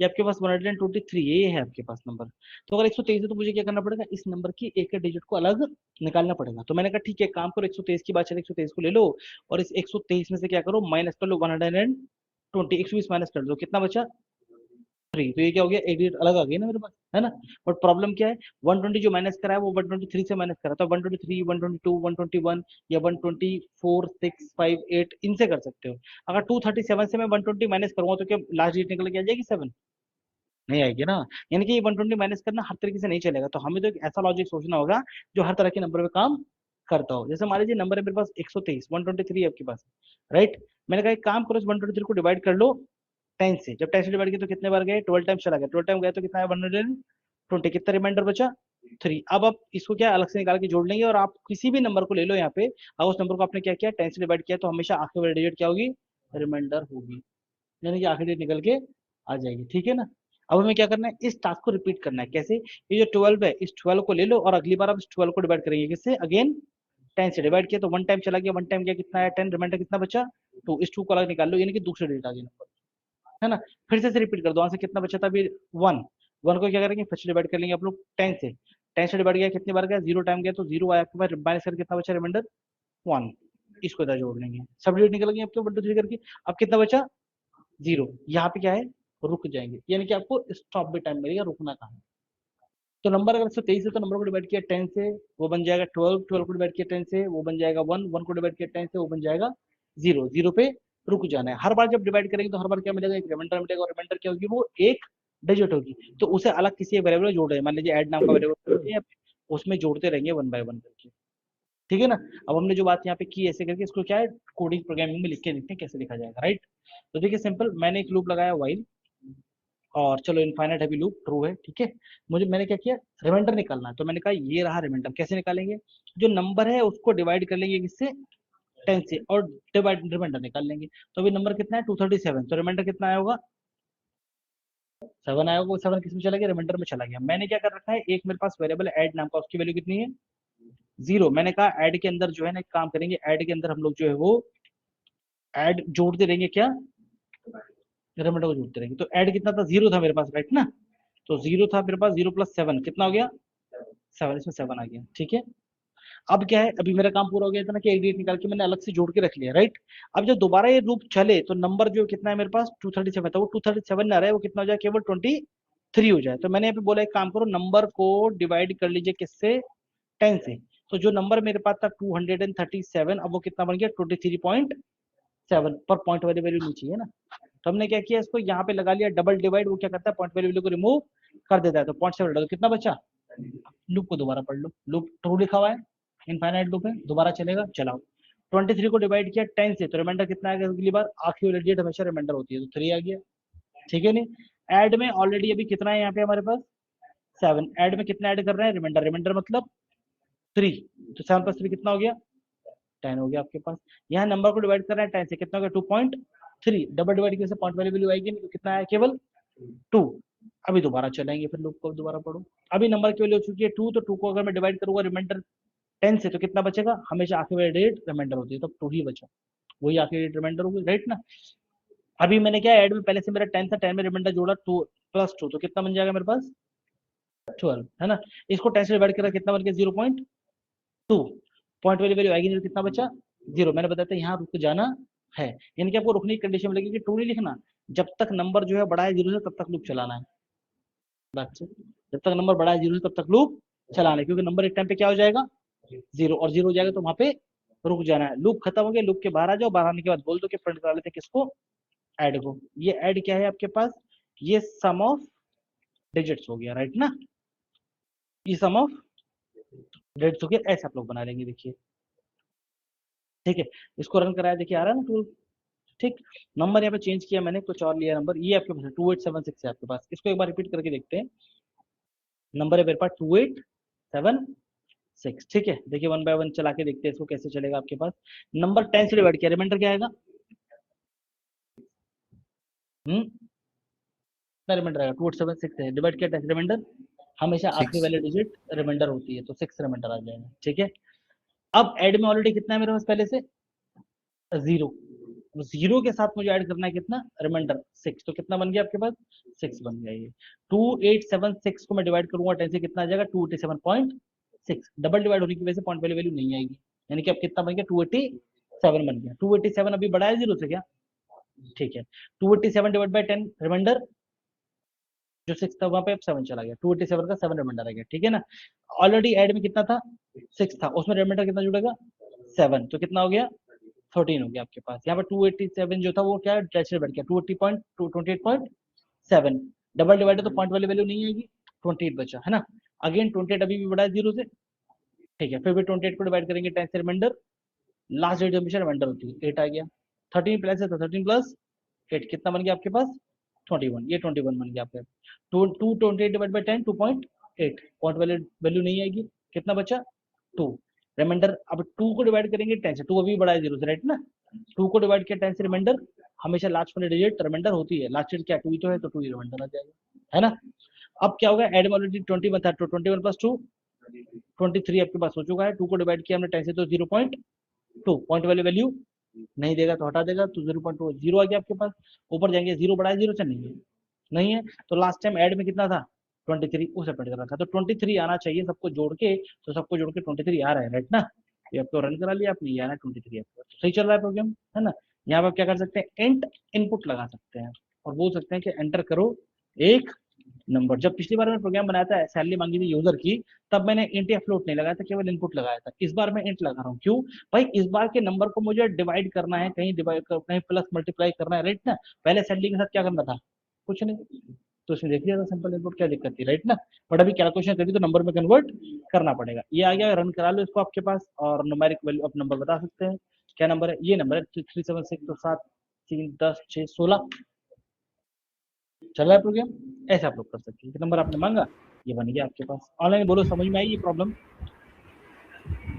ये आपके पास 123 ये है आपके पास नंबर। तो अगर 123 है तो मुझे क्या करना पड़ेगा, इस नंबर की एक डिजिट को अलग निकालना पड़ेगा। तो मैंने कहा ठीक है, काम करो 123 की बात चले, 123 को ले लो और इस 123 में से क्या करो, माइनस कर लो 120, 120 माइनस कर दो, कितना बचा 3। तो ये क्या हो गया, एक डिजिट अलग आ गई ना मेरे पास, है ना। बट प्रॉब्लम क्या है, 120 जो माइनस करा है वो 123 से माइनस करा, तो 123 122 121 या 124 6 5 8 इनसे कर सकते हो। अगर 237 से मैं 120 माइनस करूंगा तो क्या लास्ट डिजिट निकल के आ जाएगी 7, नहीं आएगी ना। यानी कि ये 120 माइनस करना हर तरीके से नहीं चलेगा। तो हमें तो एक ऐसा लॉजिक सोचना होगा जो हर तरह के नंबर पे काम करता हो। जैसे मान लीजिए नंबर है मेरे पास 123, 123 है आपके पास, राइट। मैंने कहा एक काम करो, इस 123 को डिवाइड कर लो 10 से। जब 10 से डिवाइड किया तो कितने बार गए, 12 टाइम्स चला गया, 12 टाइम गया तो कितना है 120, कितना रिमाइंडर बचा 3। अब आप इसको क्या अलग से निकाल के जोड़ लेंगे और आप किसी भी नंबर को ले लो यहाँ पे, और उस नंबर को आपने क्या किया 10 से डिवाइड किया, तो हमेशा आखिरी वाली डिजिट क्या होगी, रिमाइंडर होगी, यानी कि आखिरी डिजिट निकल के आ जाएगी, ठीक है ना। अब हमें क्या करना है, इस टास्क को रिपीट करना है। कैसे, ये जो 12 है इस 12 को ले लो और अगली बार आप इस 12 को डिवाइड करेंगे किससे, अगेन 10 से डिवाइड किया तो 1 टाइम चला गया, 1 टाइम गया कितना है 10, रिमाइंडर कितना बचा 2, इस 2 को अलग निकाल लो, यानी कि दूसरे डिजिट आ गई नंबर, है ना। फिर से रिपीट कर दो, वहां से कितना बचा था अभी 1, 1 को क्या करेंगे फिर से डिवाइड कर लेंगे आप लोग 10 से, 10 से डिवाइड किया कितनी बार गया 0 टाइम गया तो 0 आया आपके पास, माइनस कर कितना बचा रिमाइंडर 1, इसको इधर जोड़ लेंगे, सब डिजिट निकल गए आपके 1 2 3 करके। अब कितना बचा 0, यहाँ पे क्या है रुक जाएंगे, यानी कि आपको स्टॉप भी टाइम मिलेगा, रुकना कहाँ है। तो नंबर अगर 123 है तो नंबर को डिवाइड किया 10 से वो बन जाएगा 12, 12 को डिवाइड किया 10 से वो बन जाएगा 1, 1 को डिवाइड किया 10 से वो बन जाएगा 0, 0 पे रुक जाना है। हर बार जब डिवाइड करेंगे तो हर बार क्या मिलेगा, एक रिमाइंडर मिलेगा, और रिमाइंडर क्या होगी, वो एक डिजिट होगी। तो उसे अलग किसी एक वेरिएबल में जोड़ रहे हैं, मान लीजिए ऐड नाम का वेरिएबल, उसमें जोड़ते रहेंगे 1 बाय 1 करके, ठीक है ना। अब हमने जो बात यहाँ पे की ऐसे करके, इसको क्या है कोडिंग प्रोग्रामिंग में लिख के देखते हैं कैसे लिखा जाएगा, राइट। तो देखिए सिंपल, मैंने एक लूप लगाया व्हाइल, और चलो इनफाइनाइट है भी लूप ट्रू है, ठीक है। मुझे मैंने क्या किया, रिमाइंडर निकालना है, तो मैंने कहा ये रहा रिमाइंडर। कैसे निकालेंगे, जो नंबर है उसको डिवाइड कर लेंगे किससे 10 से, और डिवाइड रिमाइंडर निकाल लेंगे। तो अभी नंबर कितना है 237, तो रिमाइंडर कितना आया होगा 7 आया होगा। 7 किस में चला गया, रिमाइंडर में चला गया। मैंने क्या कर रखा है, एक मेरे पास वेरिएबल ऐड नाम का, उसकी वैल्यू कितनी है 0। मैंने कहा ऐड के अंदर जो है ना एक काम करेंगे, ऐड के अंदर हम लोग जो है वो ऐड जोड़ते रहेंगे क्या, रिमाइंडर को जोड़ते रहेंगे। तो ऐड कितना था, 0 था मेरे पास, राइट ना। तो 0 था मेरे पास, 0 + 7 कितना हो गया, 7, इसमें 7 आ गया, ठीक है। अब क्या है, अभी मेरा काम पूरा हो गया इतना कि एक डिजिट निकाल के मैंने अलग से जोड़ के रख लिया, राइट। अब जब दोबारा ये लूप चले तो नंबर जो कितना है मेरे पास 237 था, वो 237 ना रहे, वो कितना हो जाए, केवल 23 हो जाए। तो मैंने यहाँ पे बोला एक काम करो, नंबर को डिवाइड कर लीजिए किससे, 10 से। तो जो नंबर मेरे पास था 237, अब वो कितना बन गया 23.7, पर पॉइंट वाली वैल्यू नहीं चाहिए ना। तो हमने क्या किया, इसको यहाँ पे लगा लिया डबल डिवाइड, वो क्या करता है पॉइंट वाली वैल्यू को रिमूव कर देता है। तो 0.7 तो कितना बचा, लूप को दोबारा पढ़ लो, लूप ट्रू लिखा हुआ है, इनफाइनाइट लूप है, दोबारा चलेगा, चलाओ। 23 को डिवाइड किया 10 से, तो रिमाइंडर कितना आ गया, अगली बार आखिरी वाली डिजिट हमेशा रिमाइंडर होती है, तो 3 आ गया, ठीक है नहीं। ऐड में ऑलरेडी अभी कितना है यहाँ पे हमारे पास 7, ऐड में कितना ऐड कर रहे हैं, रिमाइंडर, रिमाइंडर मतलब 3, तो 7 + 3 कितना हो गया, 10 हो गया आपके पास। यहाँ नंबर को डिवाइड कर रहे हैं 10 से, कितना हो गया 2.3, डबल डिवाइड किया पॉइंट वाली वैल्यू आएगी नहीं, तो कितना आया केवल 2। अभी दोबारा चलेंगे, फिर लूप को दोबारा पढ़ो। अभी नंबर की वैल्यू हो चुकी है 2, तो 2 को अगर मैं डिवाइड करूंगा रिमाइंडर 10 से, तो कितना बचेगा, हमेशा आखिरी वाली डेट रिमाइंडर होती है, तो 2 ही बचा, वही आखिरी डेट रिमाइंडर होगी, राइट ना। अभी मैंने क्या ऐड में पहले से मेरा 10 था, 10 में रिमाइंडर जोड़ा 2 + 2, तो कितना बन जाएगा मेरे पास 12, है ना। इसको 10 से डिवाइड करा, कितना बन गया 0.2, पॉइंट वाली वैल्यू आएगी नहीं, तो कितना बचा 0। मैंने बताया था यहाँ रुक जाना है, यानी कि आपको रुकने की कंडीशन मिलेगी कि 2 नहीं लिखना, जब तक नंबर जो है बड़ा है 0 से तब तक लूप चलाना है, बच्चे जब तक नंबर बड़ा है 0 से तब तक लूप चलाना है, क्योंकि नंबर एक टाइम पे क्या हो जाएगा 0, और 0 हो जाएगा तो वहां पे रुक जाना है। लूप खत्म हो गया, लूप के बाहर आ जाओ, बाहर आने के बाद बोल दो कि प्रिंट करा लेते हैं किसको, ऐड को। ये ऐड क्या है आपके पास, ये सम ऑफ डिजिट्स हो गया, राइट ना, ये सम ऑफ डिजिट्स हो गया, ऐसे आप लोग बना लेंगे, देखिए ठीक है। इसको रन कराया, देखिए आ रहा है ना टूल, ठीक। नंबर यहाँ पे चेंज किया मैंने, कुछ और लिया नंबर, ये आपके पास 2876 है आपके पास। इसको एक बार रिपीट करके देखते हैं, नंबर है मेरे पास 2876, ठीक है। देखिए 1 बाय 1 चला के देखते हैं इसको कैसे चलेगा आपके पास। नंबर 10 से डिवाइड किया, रिमाइंडर क्या आएगा, रिमाइंडर आएगा 2876 है, डिवाइड किया 10 से, रिमाइंडर हमेशा आखिरी वाली डिजिट रिमाइंडर होती है, तो 6 रिमाइंडर आ जाएगा, ठीक है। अब ऐड में ऑलरेडी कितना है मेरे पास पहले से 0, 0 के साथ मुझे ऐड करना है कितना, रिमाइंडर 6, तो कितना बन गया आपके पास 6 बन गया। ये 2876 को मैं डिवाइड करूंगा 10 से, कितना आ जाएगा 287.6, डबल डिवाइड होने की वजह से पॉइंट वाली वैल्यू नहीं आएगी, यानी कि अब कितना बन गया 287 बन गया। 287 अभी बड़ा है 0 से क्या, ठीक है। 287 डिवाइड बाय 10, रिमाइंडर जो 6 था वहां पे अब 7 चला गया, 287 का 7 रिमाइंडर आ गया, ठीक है ना। ऑलरेडी ऐड में कितना था 6 था, उसमें रिमाइंडर कितना जुड़ेगा 7, तो कितना हो गया 13 हो गया आपके पास। यहाँ पर 287 जो था वो क्या है, बढ़ गया 28.7, डबल डिवाइड तो पॉइंट वाली वैल्यू नहीं आएगी, 28 बचा, है ना। अगेन 28 अभी भी बड़ा है 0 से, ठीक है। फिर भी 28 को डिवाइड करेंगे 10 से, रिमाइंडर लास्ट डेट हमेशा रिमाइंडर होती है, 8 आ गया। 13 प्लस है तो 13 + 8 कितना बन गया आपके पास 21, ये 21 बन गया आपके 228 डिवाइड बाय 10 2.8, पॉइंट वाली वैल्यू नहीं आएगी, कितना बचा 2, रिमाइंडर। अब 2 को डिवाइड करेंगे 10 से, 2 अभी बड़ा है 0 से, राइट ना। 2 को डिवाइड किया 10 से, रिमाइंडर हमेशा लास्ट वाली डिजिट रिमाइंडर होती है, लास्ट डिजिट क्या 2 ही तो है, तो 2 ही रिमाइंडर आ जाएगा, है ना। अब क्या होगा, ऐड में ऑलरेडी 21 था, तो 21 + 2 23 आपके पास हो चुका है। 2 को डिवाइड किया हमने 10 से, तो 0.2, पॉइंट वाली वैल्यू नहीं देगा तो हटा देगा, तो 0.2 0 आ गया आपके पास। ऊपर जाएंगे, 0 बड़ा है 0 से, नहीं है, तो लास्ट टाइम ऐड में कितना था 23, उसे प्रिंट कर रखा, तो 23 आना चाहिए सबको जोड़ के, तो सबको जोड़ के 23 आ रहा है, राइट ना। ये आपको रन करा लिया आपने, ये आना 23 आपको, सही चल रहा है प्रोग्राम, है ना। यहाँ पर क्या कर सकते हैं, इंट इनपुट लगा सकते हैं और बोल सकते हैं कि एंटर करो एक नंबर। जब पिछली बार मैंने प्रोग्राम बनाया था, सैलरी मांगी थी यूजर की, तब मैंने इंट या फ्लोट नहीं लगाया था, केवल इनपुट लगाया था। इस बार मैं इंट लगा रहा हूँ, क्यों भाई, इस बार के नंबर को मुझे डिवाइड करना है, कहीं डिवाइड कहीं प्लस मल्टीप्लाई करना है, राइट ना। पहले सैलरी के साथ क्या करना था, कुछ नहीं, तो इसमें देख लिया था सिंपल इनपुट, क्या दिक्कत थी, राइट ना। बट अभी कैलकुलेशन करी तो नंबर में कन्वर्ट करना पड़ेगा। ये आ गया, रन करा लो इसको आपके पास, और न्यूमेरिक वैल्यू आप नंबर बता सकते हैं, क्या नंबर है, ये नंबर है 376, तो 7 3 10 6 16 चल रहा है प्रोग्राम। ऐसे आप लोग कर सकते हैं, नंबर आपने मांगा ये बन गया आपके पास। ऑनलाइन बोलो, समझ में आई ये प्रॉब्लम।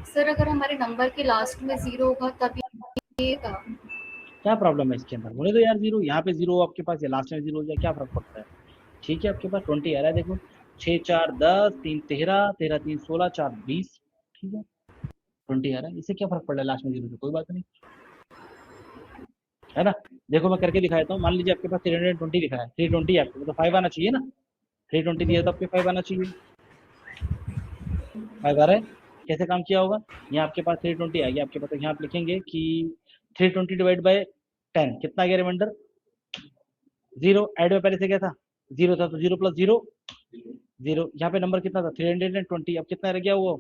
सर अगर हमारे नंबर के लास्ट में 0 होगा तब ये क्या प्रॉब्लम है इसके अंदर, बोले तो यार 0, यहाँ पे 0 आपके पास, ये लास्ट में 0 हो जाए, क्या फर्क पड़ता है। ठीक है, आपके पास 20 आ रहा है, देखो 6 4 10 3 13 13 3 16 4 20, ठीक है 20 आ रहा है, इससे क्या फर्क पड़ रहा है लास्ट में 0 से, कोई बात नहीं। है ना। देखो मैं करके दिखा देता हूँ, मान लीजिए आपके पास 320 लिखा है, 320 आपके तो 5 आना चाहिए ना, 320 दिया तो आपके 5 आना चाहिए, 5 आ रहा है। कैसे काम किया होगा, यहाँ आपके पास 320 आ गया आपके पास, तो यहाँ आप लिखेंगे कि 320 डिवाइड बाय 10 कितना आ गया रिमाइंडर, 0। ऐड में पहले से क्या था, 0 था, तो 0 प्लस 0 0। यहाँ पे नंबर कितना था 320, अब कितना रह गया वो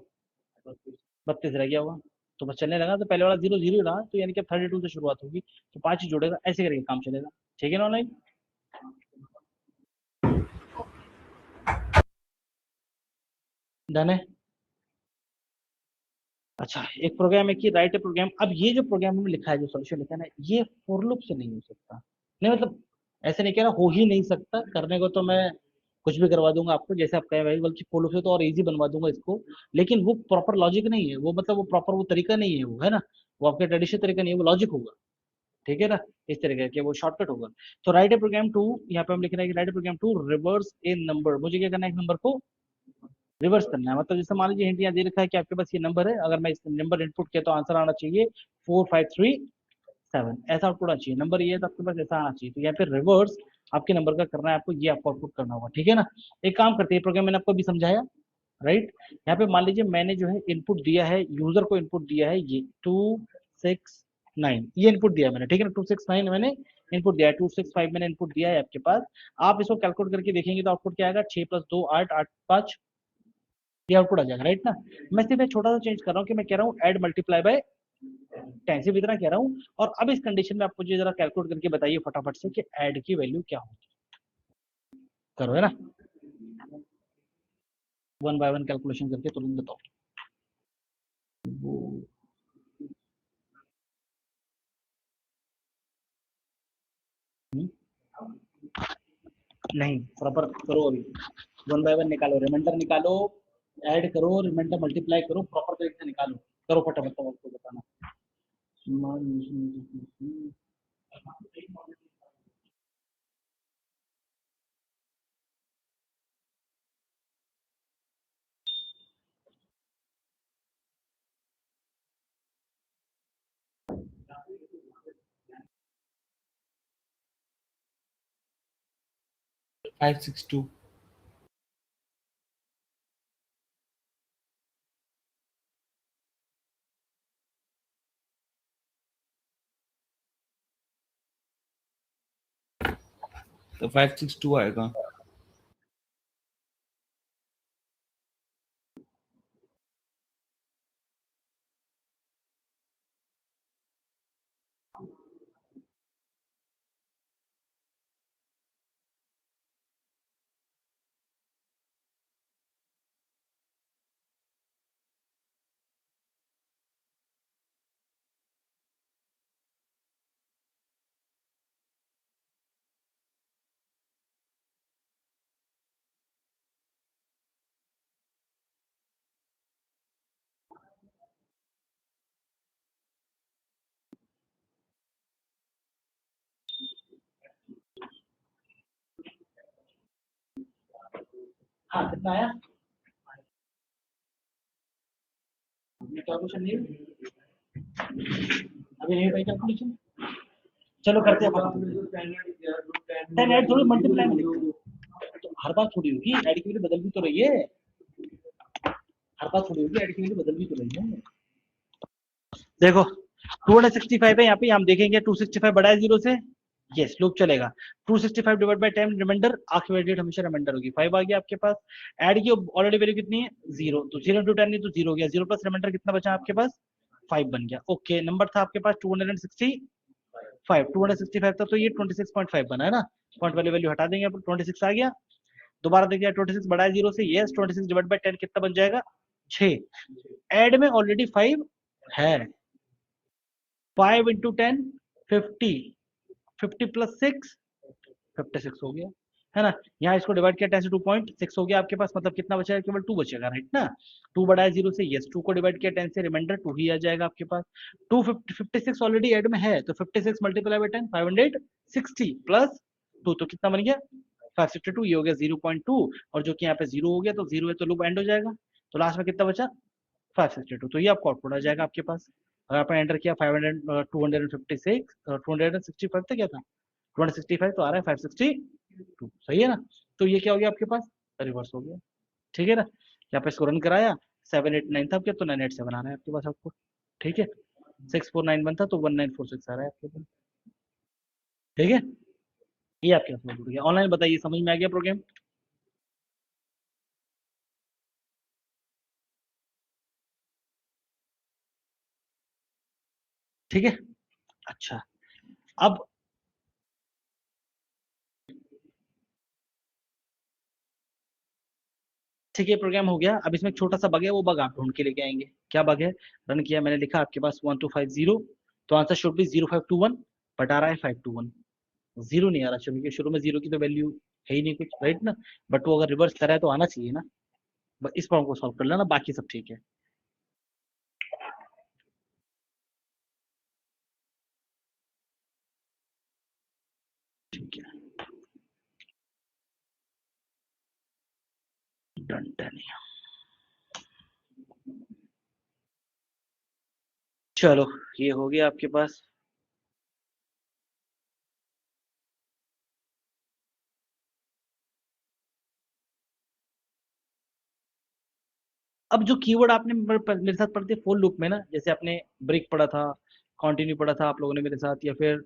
32 रह गया होगा। तो बस चलने लगा, तो पहले वाला 0 0 रहा, तो यानी कि अब 32 से शुरुआत होगी, तो 5 ही जोड़ेगा, ऐसे करके काम चलेगा। ठीक है ना ऑनलाइन, डन है। अच्छा, एक प्रोग्राम है कि राइट ए प्रोग्राम। अब ये जो प्रोग्राम में लिखा है, जो सॉल्यूशन लिखा है ना, ये फॉर लूप से नहीं हो सकता। नहीं मतलब ऐसे नहीं कह रहा हो ही नहीं सकता, करने को तो मैं कुछ भी करवा दूंगा आपको, जैसे आप कहे भाई, बल्कि फॉर लूप से तो और इजी बनवा दूंगा इसको। लेकिन वो प्रॉपर लॉजिक नहीं है, वो मतलब वो प्रॉपर वो तरीका नहीं है, वो है ना, वो आपके ट्रेडिशनल तरीका नहीं है, वो लॉजिक होगा। ठीक है ना, इस तरीके के वो शॉर्टकट होगा। तो राइट ए प्रोग्राम टू, यहाँ पे हम लिख रहे हैं कि write a program to reverse a number. मुझे क्या करना है, एक नंबर को रिवर्स करना है। मतलब जैसे मान लीजिए हिंट यहाँ दे रखा है कि आपके पास ये नंबर है, अगर मैं इस नंबर इनपुट किया तो आंसर आना चाहिए 4537, ऐसा आउटपुट आना चाहिए। नंबर ये है तो आपके पास ऐसा आना चाहिए, तो यहाँ पे रिवर्स आपके नंबर का करना है आपको, ये आपको आउटपुट करना होगा। ठीक है ना, एक काम करते हैं, प्रोग्राम मैंने आपको भी समझाया, राइट। यहाँ पे मान लीजिए मैंने जो है इनपुट दिया है, यूजर को इनपुट दिया है ये 269, ये इनपुट दिया मैंने, ठीक है ना, 269 मैंने इनपुट दिया है, 265 मैंने इनपुट दिया है आपके पास। आप इसको कैलकुलेट करके देखेंगे तो आउटपुट क्या आएगा, 6 + 2 8 8 5, ये आउटपुट आ जाएगा, राइट ना। मैं सिर्फ एक छोटा सा चेंज कर रहा हूँ कि मैं कह रहा हूँ ऐड मल्टीप्लाई बाय 10, सिर्फ इतना कह रहा हूँ। और अब इस कंडीशन में आप मुझे जरा कैलकुलेट करके बताइए फटाफट से कि ऐड की वैल्यू क्या होगी, करो है ना, 1 बाय 1 कैलकुलेशन करके तुरंत बताओ। नहीं, प्रॉपर करो, अभी 1 बाय 1 निकालो, रिमाइंडर निकालो, ऐड करो, रिमाइंडर मल्टीप्लाई करो, प्रॉपर तरीके से निकालो, करो फटाफट, तब आपको बताना। Five six two. तो 562 आएगा। हाँ, कितना आया, कैलकुलेशन नहीं अभी नहीं भाई, कैलकुलेशन चलो करते हैं फटाफट। 10 ऐड थोड़ी मल्टीप्लाई में लिखो, तो हर बार थोड़ी होगी ऐड की वैल्यू, बदल भी तो रही है, हर बार थोड़ी होगी ऐड की वैल्यू, बदल भी तो रही है। देखो 265 है यहाँ पे, हम देखेंगे 265 बड़ा है 0 से, यस लूप चलेगा। 265 डिवाइड बाय 10 रिमाइंडर, आखिरी वैल्यू हमेशा रिमाइंडर होगी, 5 आ गया आपके पास। ऐड की ऑलरेडी वैल्यू कितनी है 0, तो 0 × 10 नहीं तो 0 हो गया, 0 प्लस रिमाइंडर कितना बचा आपके पास 5 बन गया। ओके, नंबर था आपके पास 265, 265 था तो ये 26.5 बना है ना, पॉइंट वाली वैल्यू हटा देंगे, 26 आ गया। दोबारा देखिए 26 बड़ा है 0 से, यस 26 डिवाइड बाय 10 कितना बन जाएगा 6। ऐड में ऑलरेडी 5 है, 5 × 10 50, 50 + 6 56 हो गया, है ना। यहाँ इसको डिवाइड किया 10 से 2.6 हो गया आपके पास, मतलब कितना बचेगा, केवल 2 बचेगा, राइट ना। 2 बड़ा है 0 से, यस 2 को डिवाइड किया 10 से, रिमाइंडर 2 ही आ जाएगा आपके पास। 256 ऑलरेडी ऐड में है, तो 56 मल्टीप्लाई बाय 10 560 प्लस 2, तो कितना बन गया 562, ये हो गया 0.2, और जो कि यहाँ पे 0 हो गया, तो 0 है तो लूप एंड हो जाएगा, तो लास्ट में कितना बचा 562, तो ये आपको आउटपुट आ जाएगा आपके पास। अगर आपने एंटर किया 500 256 265 था, क्या था 265, तो आ रहा है 562, सही है ना। तो ये क्या हो गया आपके पास, रिवर्स हो गया, ठीक है ना। यहाँ पे इसको रन कराया, 789 था आपके, तो 987 आ रहा है आपके पास आपको, ठीक है। 649 था तो 1946 आ रहा है आपके पास, ठीक है। ये आपके पास जुड़ गया। ऑनलाइन बताइए, समझ में आ गया प्रोग्राम? ठीक है, अच्छा। अब ठीक है, प्रोग्राम हो गया। अब इसमें एक छोटा सा बग है, वो बग आप ढूंढ के लेके आएंगे। क्या बग है? रन किया मैंने, लिखा आपके पास 1250, तो आंसर शुड बी 0521, बट आ रहा है 521। जीरो नहीं आ रहा, क्योंकि शुरू में जीरो की तो वैल्यू है ही नहीं कुछ, राइट ना। बट वो अगर रिवर्स करा है तो आना चाहिए ना। इस प्रॉब्लम को सॉल्व कर लेना, बाकी सब ठीक है। ठीक है, डन डन। चलो, ये हो गया आपके पास। अब जो कीवर्ड आपने मेरे साथ पढ़ते फॉर लूप में ना, जैसे आपने ब्रेक पढ़ा था, कंटिन्यू पढ़ा था आप लोगों ने मेरे साथ, या फिर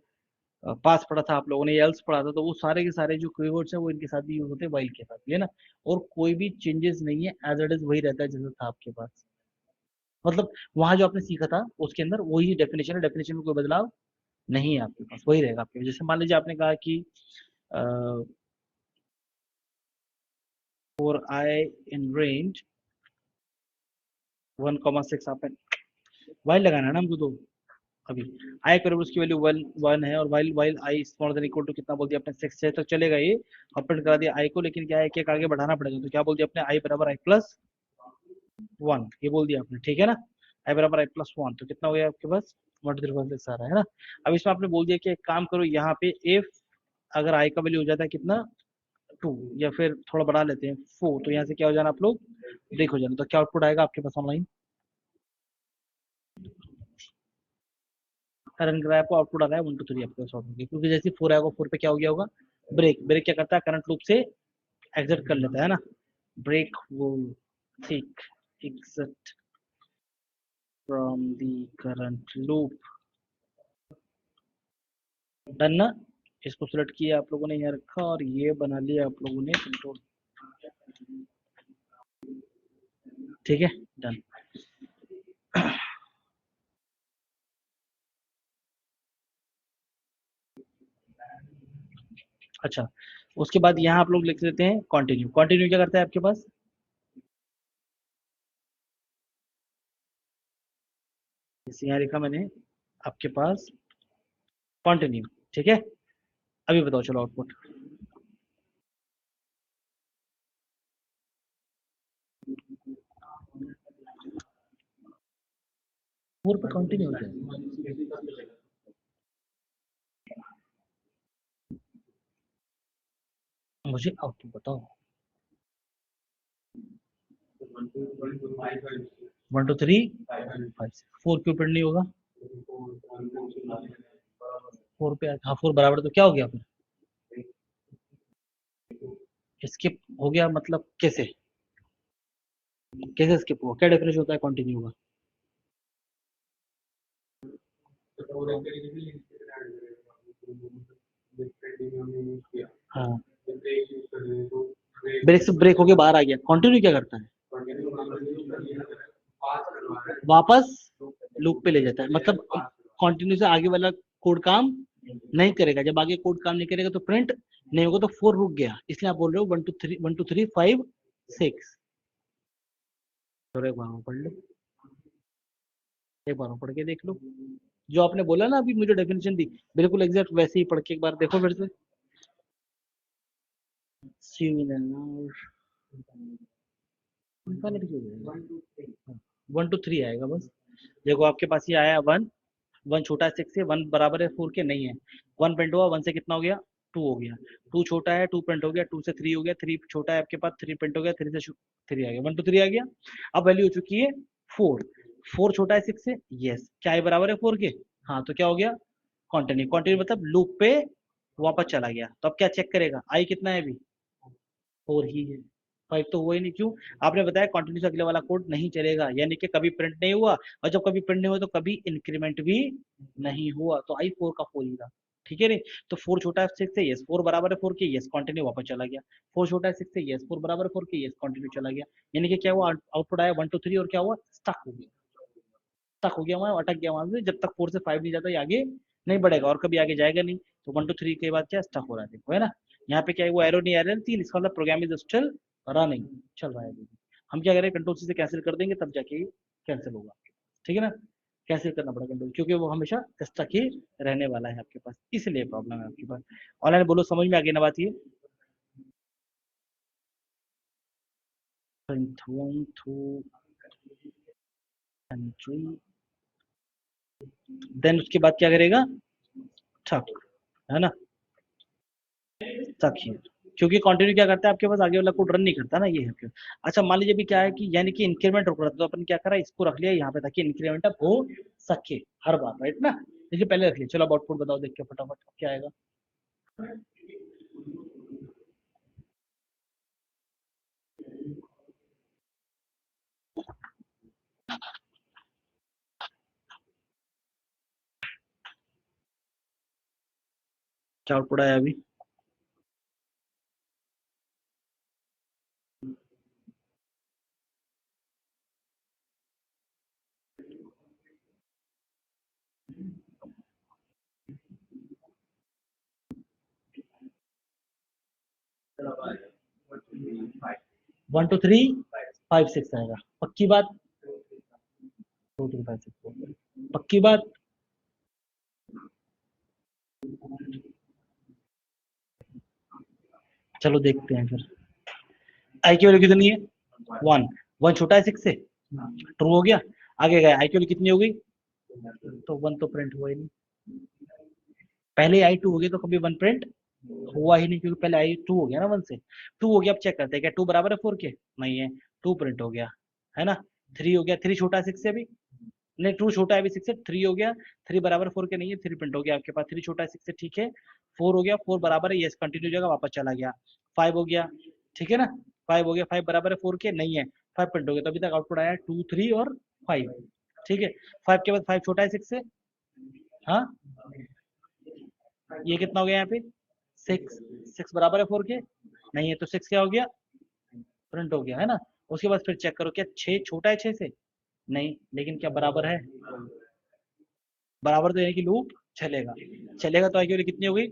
पास पढ़ा था आप लोगों ने, एल्स पढ़ा था, तो वो सारे के सारे जो कीवर्ड्स है वो इनके साथ भी यूज होते हैं, वाइल के साथ भी, है ना। और कोई भी चेंजेस नहीं है, एज इट इज वही रहता है जैसा था आपके पास। मतलब वहां जो आपने सीखा था उसके अंदर वही डेफिनेशन है, डेफिनेशन में कोई बदलाव नहीं है आपके पास, वही रहेगा आपके पास। जैसे मान लीजिए आपने कहा कि फॉर आई इन रेंज 1,6, आपने वाइल लगाना है ना हमको, तो अभी आई करो उसकी वैल्यू 1 है, और while while i smaller than equal to कितना बोल दिया आपने 6 है, तो चलेगा ये। और प्रिंट करा दिया आई को, लेकिन क्या है कि एक आगे बढ़ाना पड़ेगा, तो क्या बोल दिया आपने, आई बराबर आई प्लस 1, ये बोल दिया आपने, ठीक है ना। आई बराबर आई प्लस 1, तो कितना हो गया आपके पास 1 आ रहा है ना। अब इसमें आपने बोल दिया कि एक काम करो, यहाँ पे इफ अगर आई का वैल्यू हो जाता है कितना 2, या फिर थोड़ा बढ़ा लेते हैं 4, तो यहाँ से क्या हो जाना आप लोग ब्रेक हो जाना, तो क्या आउटपुट आएगा आपके पास ऑनलाइन? करंट ग्राफ को आउटपुट आ रहा है 1 2 3 आपके पास होगा, क्योंकि जैसे 4 आएगा 4 पे क्या हो गया होगा, ब्रेक। ब्रेक क्या करता है, करंट लूप से एग्जिट कर लेता है ना। ब्रेक वो ठीक exit from the current loop, done ना। इसको सिलेक्ट किया आप लोगों ने, यहाँ रखा, और ये बना लिया आप लोगों ने कंट्रोल, ठीक है, डन। अच्छा, उसके बाद यहाँ आप लोग लिख देते हैं कंटिन्यू। कंटिन्यू क्या करता है आपके पास, जैसे यहाँ लिखा मैंने आपके पास कंटिन्यू, ठीक है। अभी बताओ चलो आउटपुट। 4 पे कंटिन्यू होता है, मुझे आउटपुट बताओ। 1 2 3 5 4 क्यों प्रिंट नहीं होगा, 4 पे, हाँ 4 बराबर, तो क्या हो गया फिर, स्किप हो गया, मतलब कैसे, कैसे स्किप हुआ, क्या डेफिनेशन होता है कंटिन्यू का? हाँ, ब्रेक से ब्रेक होके बाहर आ गया, कंटिन्यू क्या करता है, वापस लूप पे ले जाता है, मतलब कंटिन्यू से आगे वाला कोड काम नहीं करेगा। जब आगे कोड काम नहीं करेगा तो प्रिंट नहीं होगा, तो 4 रुक गया, इसलिए आप बोल रहे हो 1 2 3 1 2 3 5 6। तो एक बार और पढ़ लो, एक बार और पढ़ के देख लो, जो आपने बोला ना अभी मुझे डेफिनेशन दी, बिल्कुल एग्जैक्ट वैसे ही पढ़ के एक बार देखो फिर से। See you in an hour. 1 2 3 आएगा बस। देखो आपके पास ये आया 1, 1 छोटा है 6 से, 1 बराबर है 4 के, नहीं है। 1 प्रिंट हुआ, 1 से कितना हो गया 2 हो गया, 2 छोटा है 2 प्रिंट हो गया, 2 से 3 हो गया, 3 छोटा है आपके पास, 3 प्रिंट हो गया, 3 से 3 आ गया, 1 2 3 आ गया। अब वैल्यू हो चुकी है 4, 4 छोटा है 6 से, यस। क्या i बराबर है 4 के? हाँ, तो क्या हो गया? कंटिन्यू। कंटिन्यू मतलब लूप पे वापस चला गया। तो अब क्या चेक करेगा? i कितना है अभी? 4 ही है। 5 तो हुआ ही नहीं। क्यों? आपने बताया कंटिन्यू से अगले वाला कोड नहीं चलेगा, यानी कि कभी प्रिंट नहीं हुआ, और जब कभी प्रिंट नहीं हुआ तो कभी इंक्रीमेंट भी नहीं हुआ, तो i 4 का 4 ही था। ठीक है रे? तो 4 छोटा है 6 से, यस। 4 बराबर है 4 के, यस। कंटिन्यू वापस चला गया। 4 छोटा है 6 से, यस। 4 बराबर है 4 के, यस। कंटिन्यू चला गया। यानी कि क्या हुआ? आउटपुट आया 1 2 3, और क्या हुआ? स्टक हो गया। स्टक हो गया वहां, अटक गया वहां से। जब तक 4 से 5 नहीं जाता ये आगे नहीं बढ़ेगा, और कभी आगे जाएगा नहीं। तो 1 2 3 के बाद क्या स्टक हो रहा है, देखो, है ना? यहाँ पे क्या है? वो एरो नहीं आ रहा है 3, इसका मतलब प्रोग्राम इज स्टिल रनिंग, चल रहा है अभी भी। हम क्या करें? कंट्रोल सी से कैंसिल कर देंगे, तब जाके कैंसिल होगा। ठीक है ना? कैंसिल करना पड़ेगा कंट्रोल, क्योंकि वो हमेशा स्टक ही रहने वाला है आपके पास, इसलिए प्रॉब्लम है आपके पास। ऑनलाइन बोलो, समझ में आ गई ना बात ये? देन उसके बाद क्या करेगा? ठक, है ना? तक ही, क्योंकि कंटिन्यू क्या करता है आपके पास, आगे वाला कोड रन नहीं करता ना, ये है क्यों। अच्छा, मान लीजिए भी क्या है कि यानी कि इंक्रीमेंट रुक रहा था, तो अपन क्या करा, इसको रख लिया यहाँ पे ताकि इंक्रीमेंट अब हो सके हर बार, राइट ना? देखिए पहले रख लिया। चलो अब आउटपुट बताओ, देख के फटाफट क्या आएगा। क्या आउटपुट आया अभी? One two three five six आएगा, पक्की बात? 2 3 5 6, पक्की बात? चलो देखते हैं फिर। आई की वैल्यू कितनी है? 1। 1 छोटा है 6 से, ट्रू हो गया। आगे गया, आई की वैल्यू कितनी हो गई? तो 1 तो प्रिंट हुआ ही नहीं। पहले आई 2 हो गई तो कभी 1 प्रिंट हुआ ही नहीं, क्योंकि पहले आई 2 हो गया ना 1 से। 2 हो गया। अब चेक करते हैं क्या 2 बराबर है 4 के? नहीं है। 2 प्रिंट हो गया, है ना? 3 हो गया। 3 छोटा है 6 से अभी? नहीं, 2 छोटा है अभी 6 से। 3 हो गया। 3 बराबर 4 के नहीं है, 3 प्रिंट हो गया आपके पास। 3 छोटा है 6 से, ठीक है। 4 हो गया। 4 बराबर है, यस। कंटिन्यू जगह वापस चला गया। 5 हो गया, ठीक है ना? 5 हो गया। 5 बराबर है 4 के, नहीं है। 5 प्रिंट हो गया। तो अभी तक आउटपुट आया 2 3 और 5, ठीक है। 5 के बाद 5 छोटा है 6 से, हाँ। ये कितना हो गया यहाँ पे? 6। 6 बराबर है 4 के, नहीं है। तो 6 क्या हो गया? प्रिंट हो गया, है ना? उसके बाद फिर चेक करो क्या 6 छोटा है 6 से? नहीं, लेकिन क्या बराबर है? बराबर तो यानी कि लूप चलेगा। चलेगा तो आगे कितनी हो गई?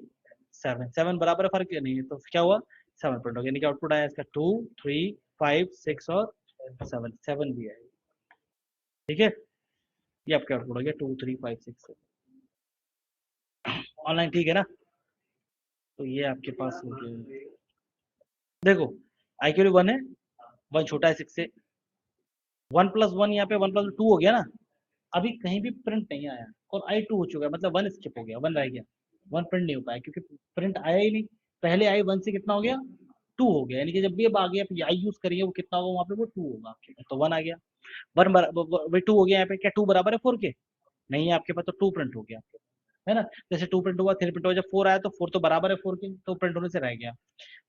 7। 7 बराबर है, फर्क नहीं है, तो क्या हुआ? 7 प्रिंट हो गया। यानी कि आउटपुट आया इसका 2 3 5 6 और 7। 7 भी है, ठीक है। ये आपका आउटपुट हो गया 2 3 5 6। ऑनलाइन ठीक है ना? तो ये आपके पास हो गया। देखो आई क्यू 1 है, 1 छोटा है 6 से। 1 प्लस 1 यहाँ पे 1 प्लस 2 हो गया ना। अभी कहीं भी प्रिंट नहीं आया, और आई 2 हो चुका है, मतलब 1 स्किप हो गया, 1 रह गया। 1 प्रिंट नहीं हो पाया क्योंकि प्रिंट आया ही नहीं। पहले आई 1 से कितना हो गया? 2 हो गया। यानी कि जब भी अब आगे आप आई यूज करेंगे वो कितना होगा वहाँ पे? वो 2 होगा आपके पास, तो 1 आ गया। 1 2 हो गया यहाँ पे। क्या 2 बराबर है 4 के? नहीं है आपके पास, तो 2 प्रिंट हो गया आपके पास, है ना? जैसे 2 प्रिंट हुआ, 3 प्रिंट हुआ, जब 4 आया तो 4 तो बराबर है 4 के, तो प्रिंट होने से रह गया।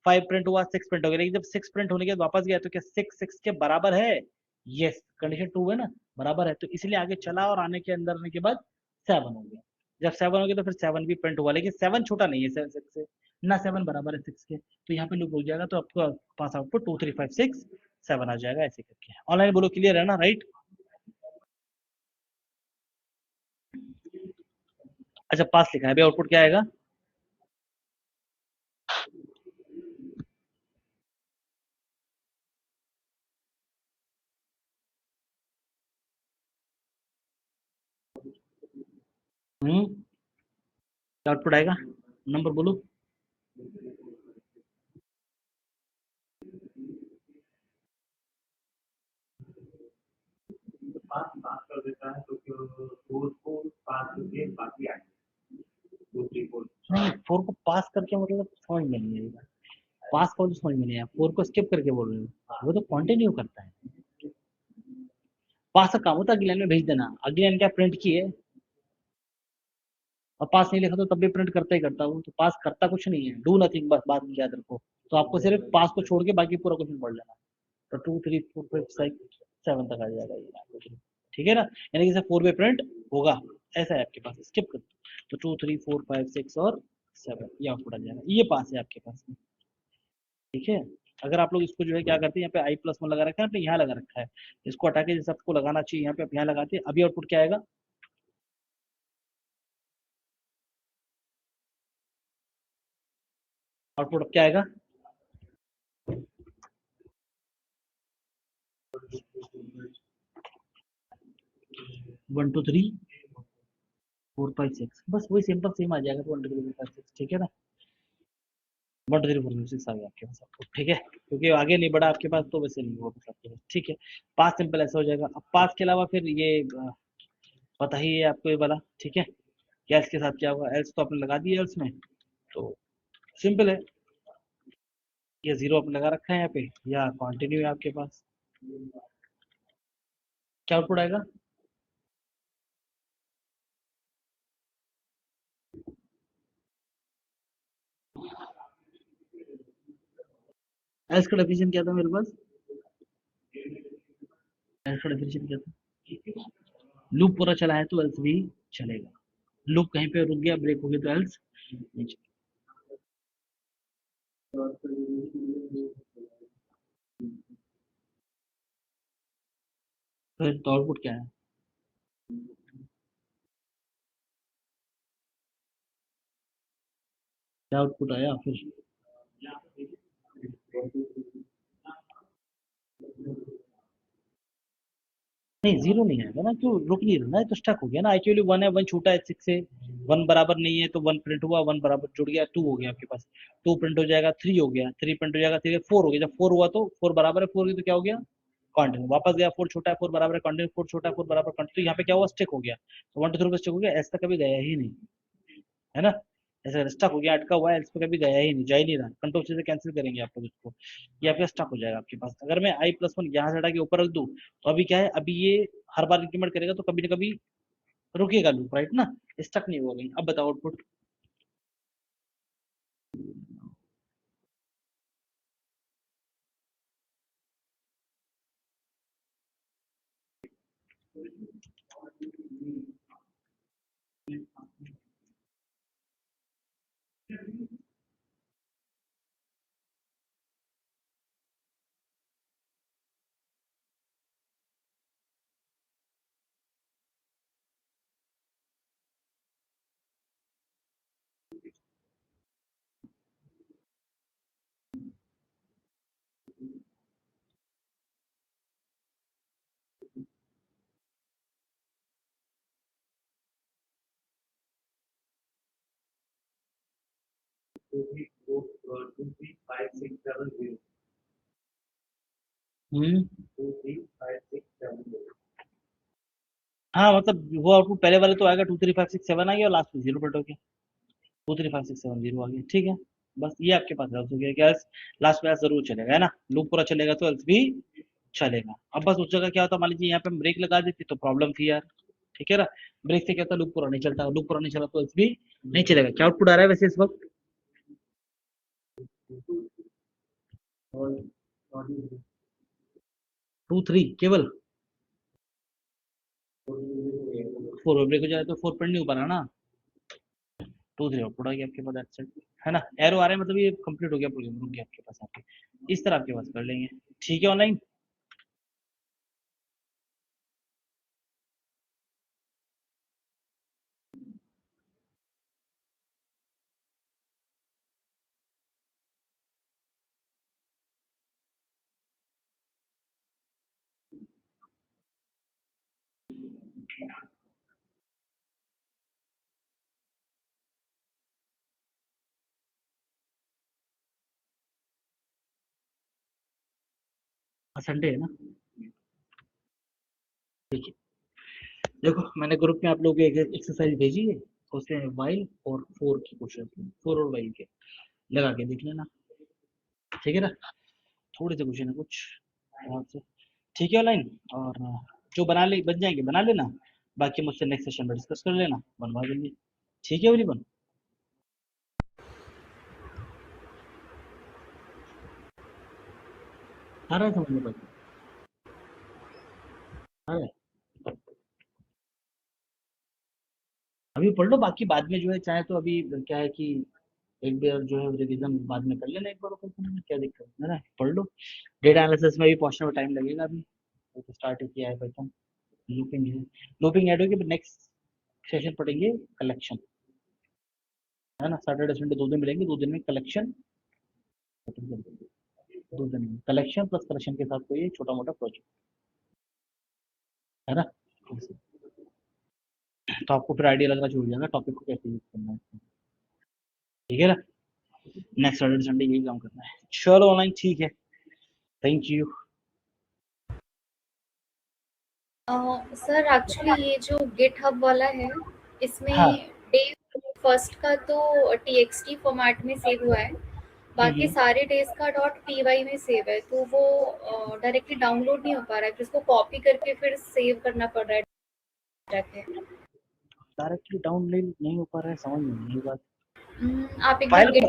5 प्रिंट हुआ, 6 प्रिंट हो गया। लेकिन जब 6 प्रिंट होने के बाद वापस गया तो क्या 6 के बराबर है? यस, कंडीशन 2 है ना, बराबर है, तो इसलिए आगे चला, और आने के अंदर आने के बाद 7 हो गया। जब 7 हो गया तो फिर 7 भी प्रिंट हुआ, लेकिन 7 छोटा नहीं है 6 से ना, 7 बराबर है 6 के, तो यहाँ पे लूप रुक जाएगा। तो आपको पास आउटपुट 2 3 5 6 7 आ जाएगा, ऐसे करके। ऑनलाइन बोलो, क्लियर है ना? राइट। अच्छा, पास लिखा है अभी, आउटपुट क्या आएगा? क्या आउटपुट आएगा? नंबर बोलो। पास कर देता है तो फिर 4 को पास करके बाकी आएंगे 2 3 4। नहीं, 4 को पास करके मतलब समझ में नहीं आएगा। पास का तो समझ में नहीं आया, 4 को स्किप करके बोल रहे हो, वो तो कंटिन्यू करता है। पास का काम होता है अगली लाइन में भेज देना। अगली लाइन क्या प्रिंट की है, और पास नहीं लिखा तो तब भी प्रिंट करता ही करता हूँ, तो पास करता कुछ नहीं है, डू नथिंग, बस बात याद रखो। तो आपको सिर्फ पास को छोड़ के बाकी पूरा क्वेश्चन पढ़ लेना। तो 2 3 4 5 6 7 तक आ जाएगा ये क्वेश्चन, ठीक है ना। यानी कि 4 पे प्रिंट होगा, ऐसा है आपके पास, स्किप कर दो। तो 2 3 4 5 6 और 7 ये आउटपुट आ जाएगा, ये पास है आपके पास में, ठीक है। अगर आप लोग इसको जो है क्या करते हैं, यहाँ पे आई प्लस वन लगा रखा है, आपने यहाँ लगा रखा है, इसको हटा के जैसे आपको लगाना चाहिए यहाँ पे आप यहाँ लगाते हैं, अभी आउटपुट क्या आएगा, आउटपुट अब क्या आएगा, 1 2 3 4 5 6, बस वही सिंपल सेम आ जाएगा, 1 2 3 4 5 6, ठीक है ना। 1 2 3 4 5 6 आ गया आपके पास आउटपुट, ठीक है, क्योंकि आगे नहीं बढ़ा आपके पास तो वैसे नहीं होगा बस आपके पास, ठीक है। पास सिंपल ऐसा हो जाएगा। अब पास के अलावा फिर ये पता ही है आपको ये वाला, ठीक है। एल्स के साथ क्या होगा, एल्स तो आपने लगा दिया एल्स में, तो सिंपल है, ये जीरो आपने लगा रखा है यहाँ पे, या कंटिन्यू है आपके पास, क्या आउटपुट आएगा, एल्स का डेफिनेशन क्या था मेरे पास, एल्स का डेफिनेशन क्या था, लूप पूरा चला है तो एल्स भी चलेगा, लूप कहीं पे रुक गया ब्रेक हो गया तो एल्स नहीं चलेगा। फिर तो आउटपुट क्या है, क्या आउटपुट आया फिर, नहीं जीरो नहीं आएगा ना, क्यों रुक नहीं रहा ना, ये तो स्टक हो गया ना, एक्चुअली वन है, वन छूटा है सिक्स से, वन बराबर नहीं है तो वन प्रिंट हुआ, वन बराबर जुड़ गया, टू हो गया आपके पास, टू प्रिंट हो जाएगा, थ्री हो गया, थ्री प्रिंट हो जाएगा, थ्री फोर हो गया, जब फोर हुआ तो फोर बराबर है फोर की तो क्या हो गया, कंटिन्यू, वापस गया, फोर छोटा है फोर बराबर है कंटिन्यू, फोर छोटा है फोर बराबर कंटिन्यू, यहाँ पे क्या हुआ स्टिक हो गया, तो 1 2 3 पे स्टिक हो गया, ऐसा कभी गया ही नहीं, है ना। ऐसा स्टक हो गया, अटका हुआ है, इस पे कभी गया ही नहीं, जा ही नहीं रहा, कंट्रोल से कैंसिल करेंगे आप लोग इसको, ये आपका स्टक हो जाएगा आपके पास। अगर मैं आई प्लस वन यहाँ से हटा के ऊपर रख दूँ, तो अभी क्या है, अभी ये हर बार इंक्रीमेंट करेगा तो कभी ना कभी रुकेगा लूप, राइट ना, स्टक नहीं होगा कहीं। अब बताओ आउटपुट, two three four 2 3 5 6 7 0 हम्म 2 3 5 6 7 0 हाँ मतलब वो आउटपुट पहले वाले तो आएगा, 2 3 5 6 7 आ गया और लास्ट में जीरो प्रिंट हो गया, 2 3 5 6 7 जीरो आ गया, ठीक है। बस ये आपके पास हो गया कि लास्ट में जरूर चलेगा, है ना, लूप पूरा चलेगा तो एल्स भी चलेगा। अब बस उस जगह क्या होता, मान लीजिए यहाँ पे हम ब्रेक लगा देते तो प्रॉब्लम थी यार, ठीक है ना, ब्रेक से क्या होता, लूप पूरा नहीं चलता, लूप पूरा नहीं चला तो एल्स भी नहीं चलेगा। क्या आउटपुट आ रहा है वैसे इस वक्त, टू थ्री केवल, फोर ब्रेक हो जाए तो फोर प्रिंट नहीं हो पा रहा ना, टू थ्री आउटपुट आ गया आपके पास, that's it, है ना, एरो आ रहा है मतलब ये कंप्लीट हो गया प्रोग्राम, रुक गया आपके पास आपके, इस तरह आपके पास कर लेंगे, ठीक है ऑनलाइन। संडे है ना, देखिए, देखो मैंने ग्रुप में आप लोगों को एक एक्सरसाइज भेजी है, उसमें वाइल और फोर की क्वेश्चन, फोर और वाइल के लगा के देख लेना, ठीक है ना, थोड़े से क्वेश्चन है कुछ यहाँ से, ठीक है ऑनलाइन। और जो बन जाएंगे बना लेना, बाकी मुझसे नेक्स्ट सेशन में डिस्कस कर लेना, बनवा देंगे। ठीक है एवरीवन? आ रहा है समझ में? बाकी आ रहा है? अभी पढ़ लो, बाकी बाद में जो है चाहे तो अभी क्या है कि एक बार जो है रिवीजन बाद में कर लेना एक बार, क्या दिक्कत है ना? पढ़ लो। डेटा एनालिसिस में भी पहुंचने में टाइम लगेगा अभी, तो स्टार्ट किया है पाइथन। लूपिंग है, लूपिंग ऐड होगी, नेक्स्ट सेशन पढ़ेंगे कलेक्शन, है ना? सैटरडे संडे 2 दिन मिलेंगे, 2 दिन में कलेक्शन, 2 दिन में कलेक्शन प्लस कलेक्शन के साथ कोई छोटा मोटा प्रोजेक्ट, है ना? तो आपको फिर आइडिया लगना शुरू हो जाएगा टॉपिक को कैसे यूज करना है, ठीक है ना? नेक्स्ट सैटरडे संडे यही काम करना है। चलो ऑनलाइन, ठीक है, थैंक यू। सर एक्चुअली ये जो गिटहब वाला है, इसमें हाँ। डे फर्स्ट का तो टीएक्सटी फॉर्मेट में सेव हुआ है, बाकी सारे डेज का .py में सेव है, तो वो डायरेक्टली डाउनलोड नहीं हो पा रहा है, फिर इसको कॉपी करके फिर सेव करना पड़ रहा है जाके। डायरेक्टली डाउनलोड नहीं हो पा रहा है, समझ में नहीं बात। आप एक फाइल बार को,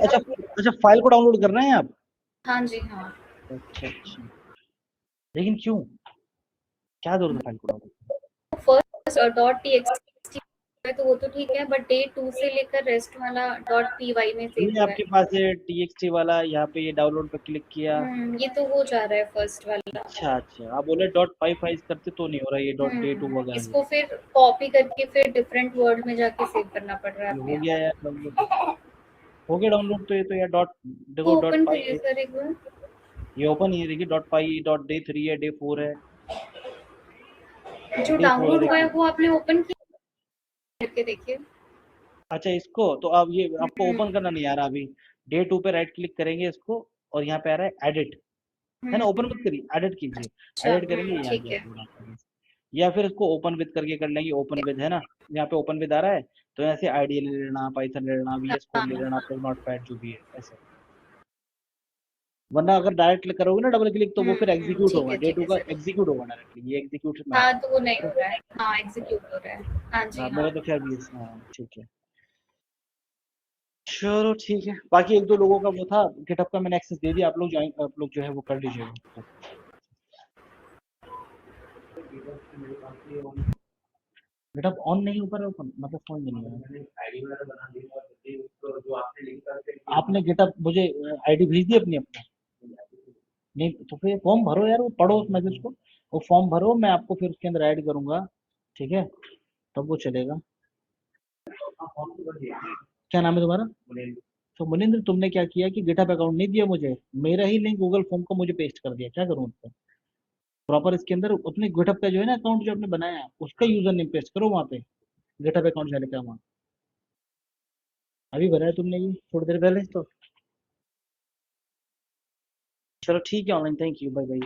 अच्छा फाइल को डाउनलोड कर रहे हैं आप? हाँ जी हाँ। अच्छा अच्छा, लेकिन क्यों, क्या जरूरत है फाइल को डाउनलोड? फर्स्ट .txt है तो वो तो ठीक है, बट डे 2 से लेकर रेस्ट वाला .py में सेव ये हुआ है। आपके पास है txt वाला, यहाँ पे ये डाउनलोड पे क्लिक किया। ये तो हो जा रहा है फर्स्ट वाला। अच्छा अच्छा, आप बोले .py करते तो नहीं हो रहा, ये .day2 वगैरह इसको फिर कॉपी करके फिर डिफरेंट वर्ड में जाके सेव करना पड़ रहा है ये अपने हो गया यार डाउनलोड, हो गया डाउनलोड। तो ये तो यार देखो ओपन .py करिए सर एक बार। ये ओपन ही है, देखिए .py .day3 है, day4 है, जो day4 डाउनलोड हुआ है देखिए। वो आपने ओपन किया करके देखिए। अच्छा इसको तो अब ये आपको ओपन करना नहीं आ रहा अभी, day2 पे राइट क्लिक करेंगे इसको, और यहाँ पे आ रहा है एडिट, है ना? ओपन मत करिए, एडिट कीजिए, अच्छा एडिट करेंगे ये आ ठीक गया है। पूरा। या फिर इसको ओपन विद करके कर लेंगे, ओपन विद है ना, यहाँ पे ओपन विद आ रहा है, तो ऐसे आईडी ले लेना, पाइथन ले लेना, वीएस कोड ले लेना, फिर नोटपैड जो भी है ऐसे। वरना अगर डायरेक्ट क्लिक करोगे ना डबल क्लिक, तो वो फिर एग्जीक्यूट होगा, डे ठीक टू है का सर। एग्जीक्यूट होगा डायरेक्टली, ये एग्जीक्यूट में हाँ आएगा। तो वो नहीं हो रहा है, हाँ एग्जीक्यूट हो रहा है। हाँ जी हाँ। मेरा तो खैर वीएस, हाँ ठीक है। चलो ठीक है, बाकी एक दो लोगों का वो था गिटहब का, मैंने एक्सेस दे दिया, आप लोग ज्वाइन, आप लोग जो है वो कर लीजिएगा। गिटहब ऑन नहीं हो पा रहा है, ओपन मतलब समझ में नहीं आ रहा। आईडी वगैरह बना दी और उसको जो आपने लिंक करके आपने गिटहब मुझे आईडी भेज दी अपनी अपनी? नहीं तो फिर फॉर्म भरो यार, वो पढ़ो उस मैसेज को, वो फॉर्म भरो, मैं आपको फिर उसके अंदर ऐड करूंगा, ठीक है? तब वो चलेगा। फॉर्म को भर दिया क्या नाम है तुम्हारा? तो मुनिंद्र, तुमने क्या किया कि गिटहब अकाउंट नहीं दिया मुझे, मेरा ही लिंक गूगल फॉर्म को मुझे पेस्ट कर दिया, क्या करूँ उसका? प्रॉपर इसके अंदर अपने गिटहब का जो है ना अकाउंट जो आपने बनाया है, उसका यूजर नेम पेस्ट करो वहाँ पे, गिटहब अकाउंट जाने का वहाँ। अभी बनाया तुमने ये थोड़ी देर पहले तो। चलो ठीक है online, thank you, bye bye.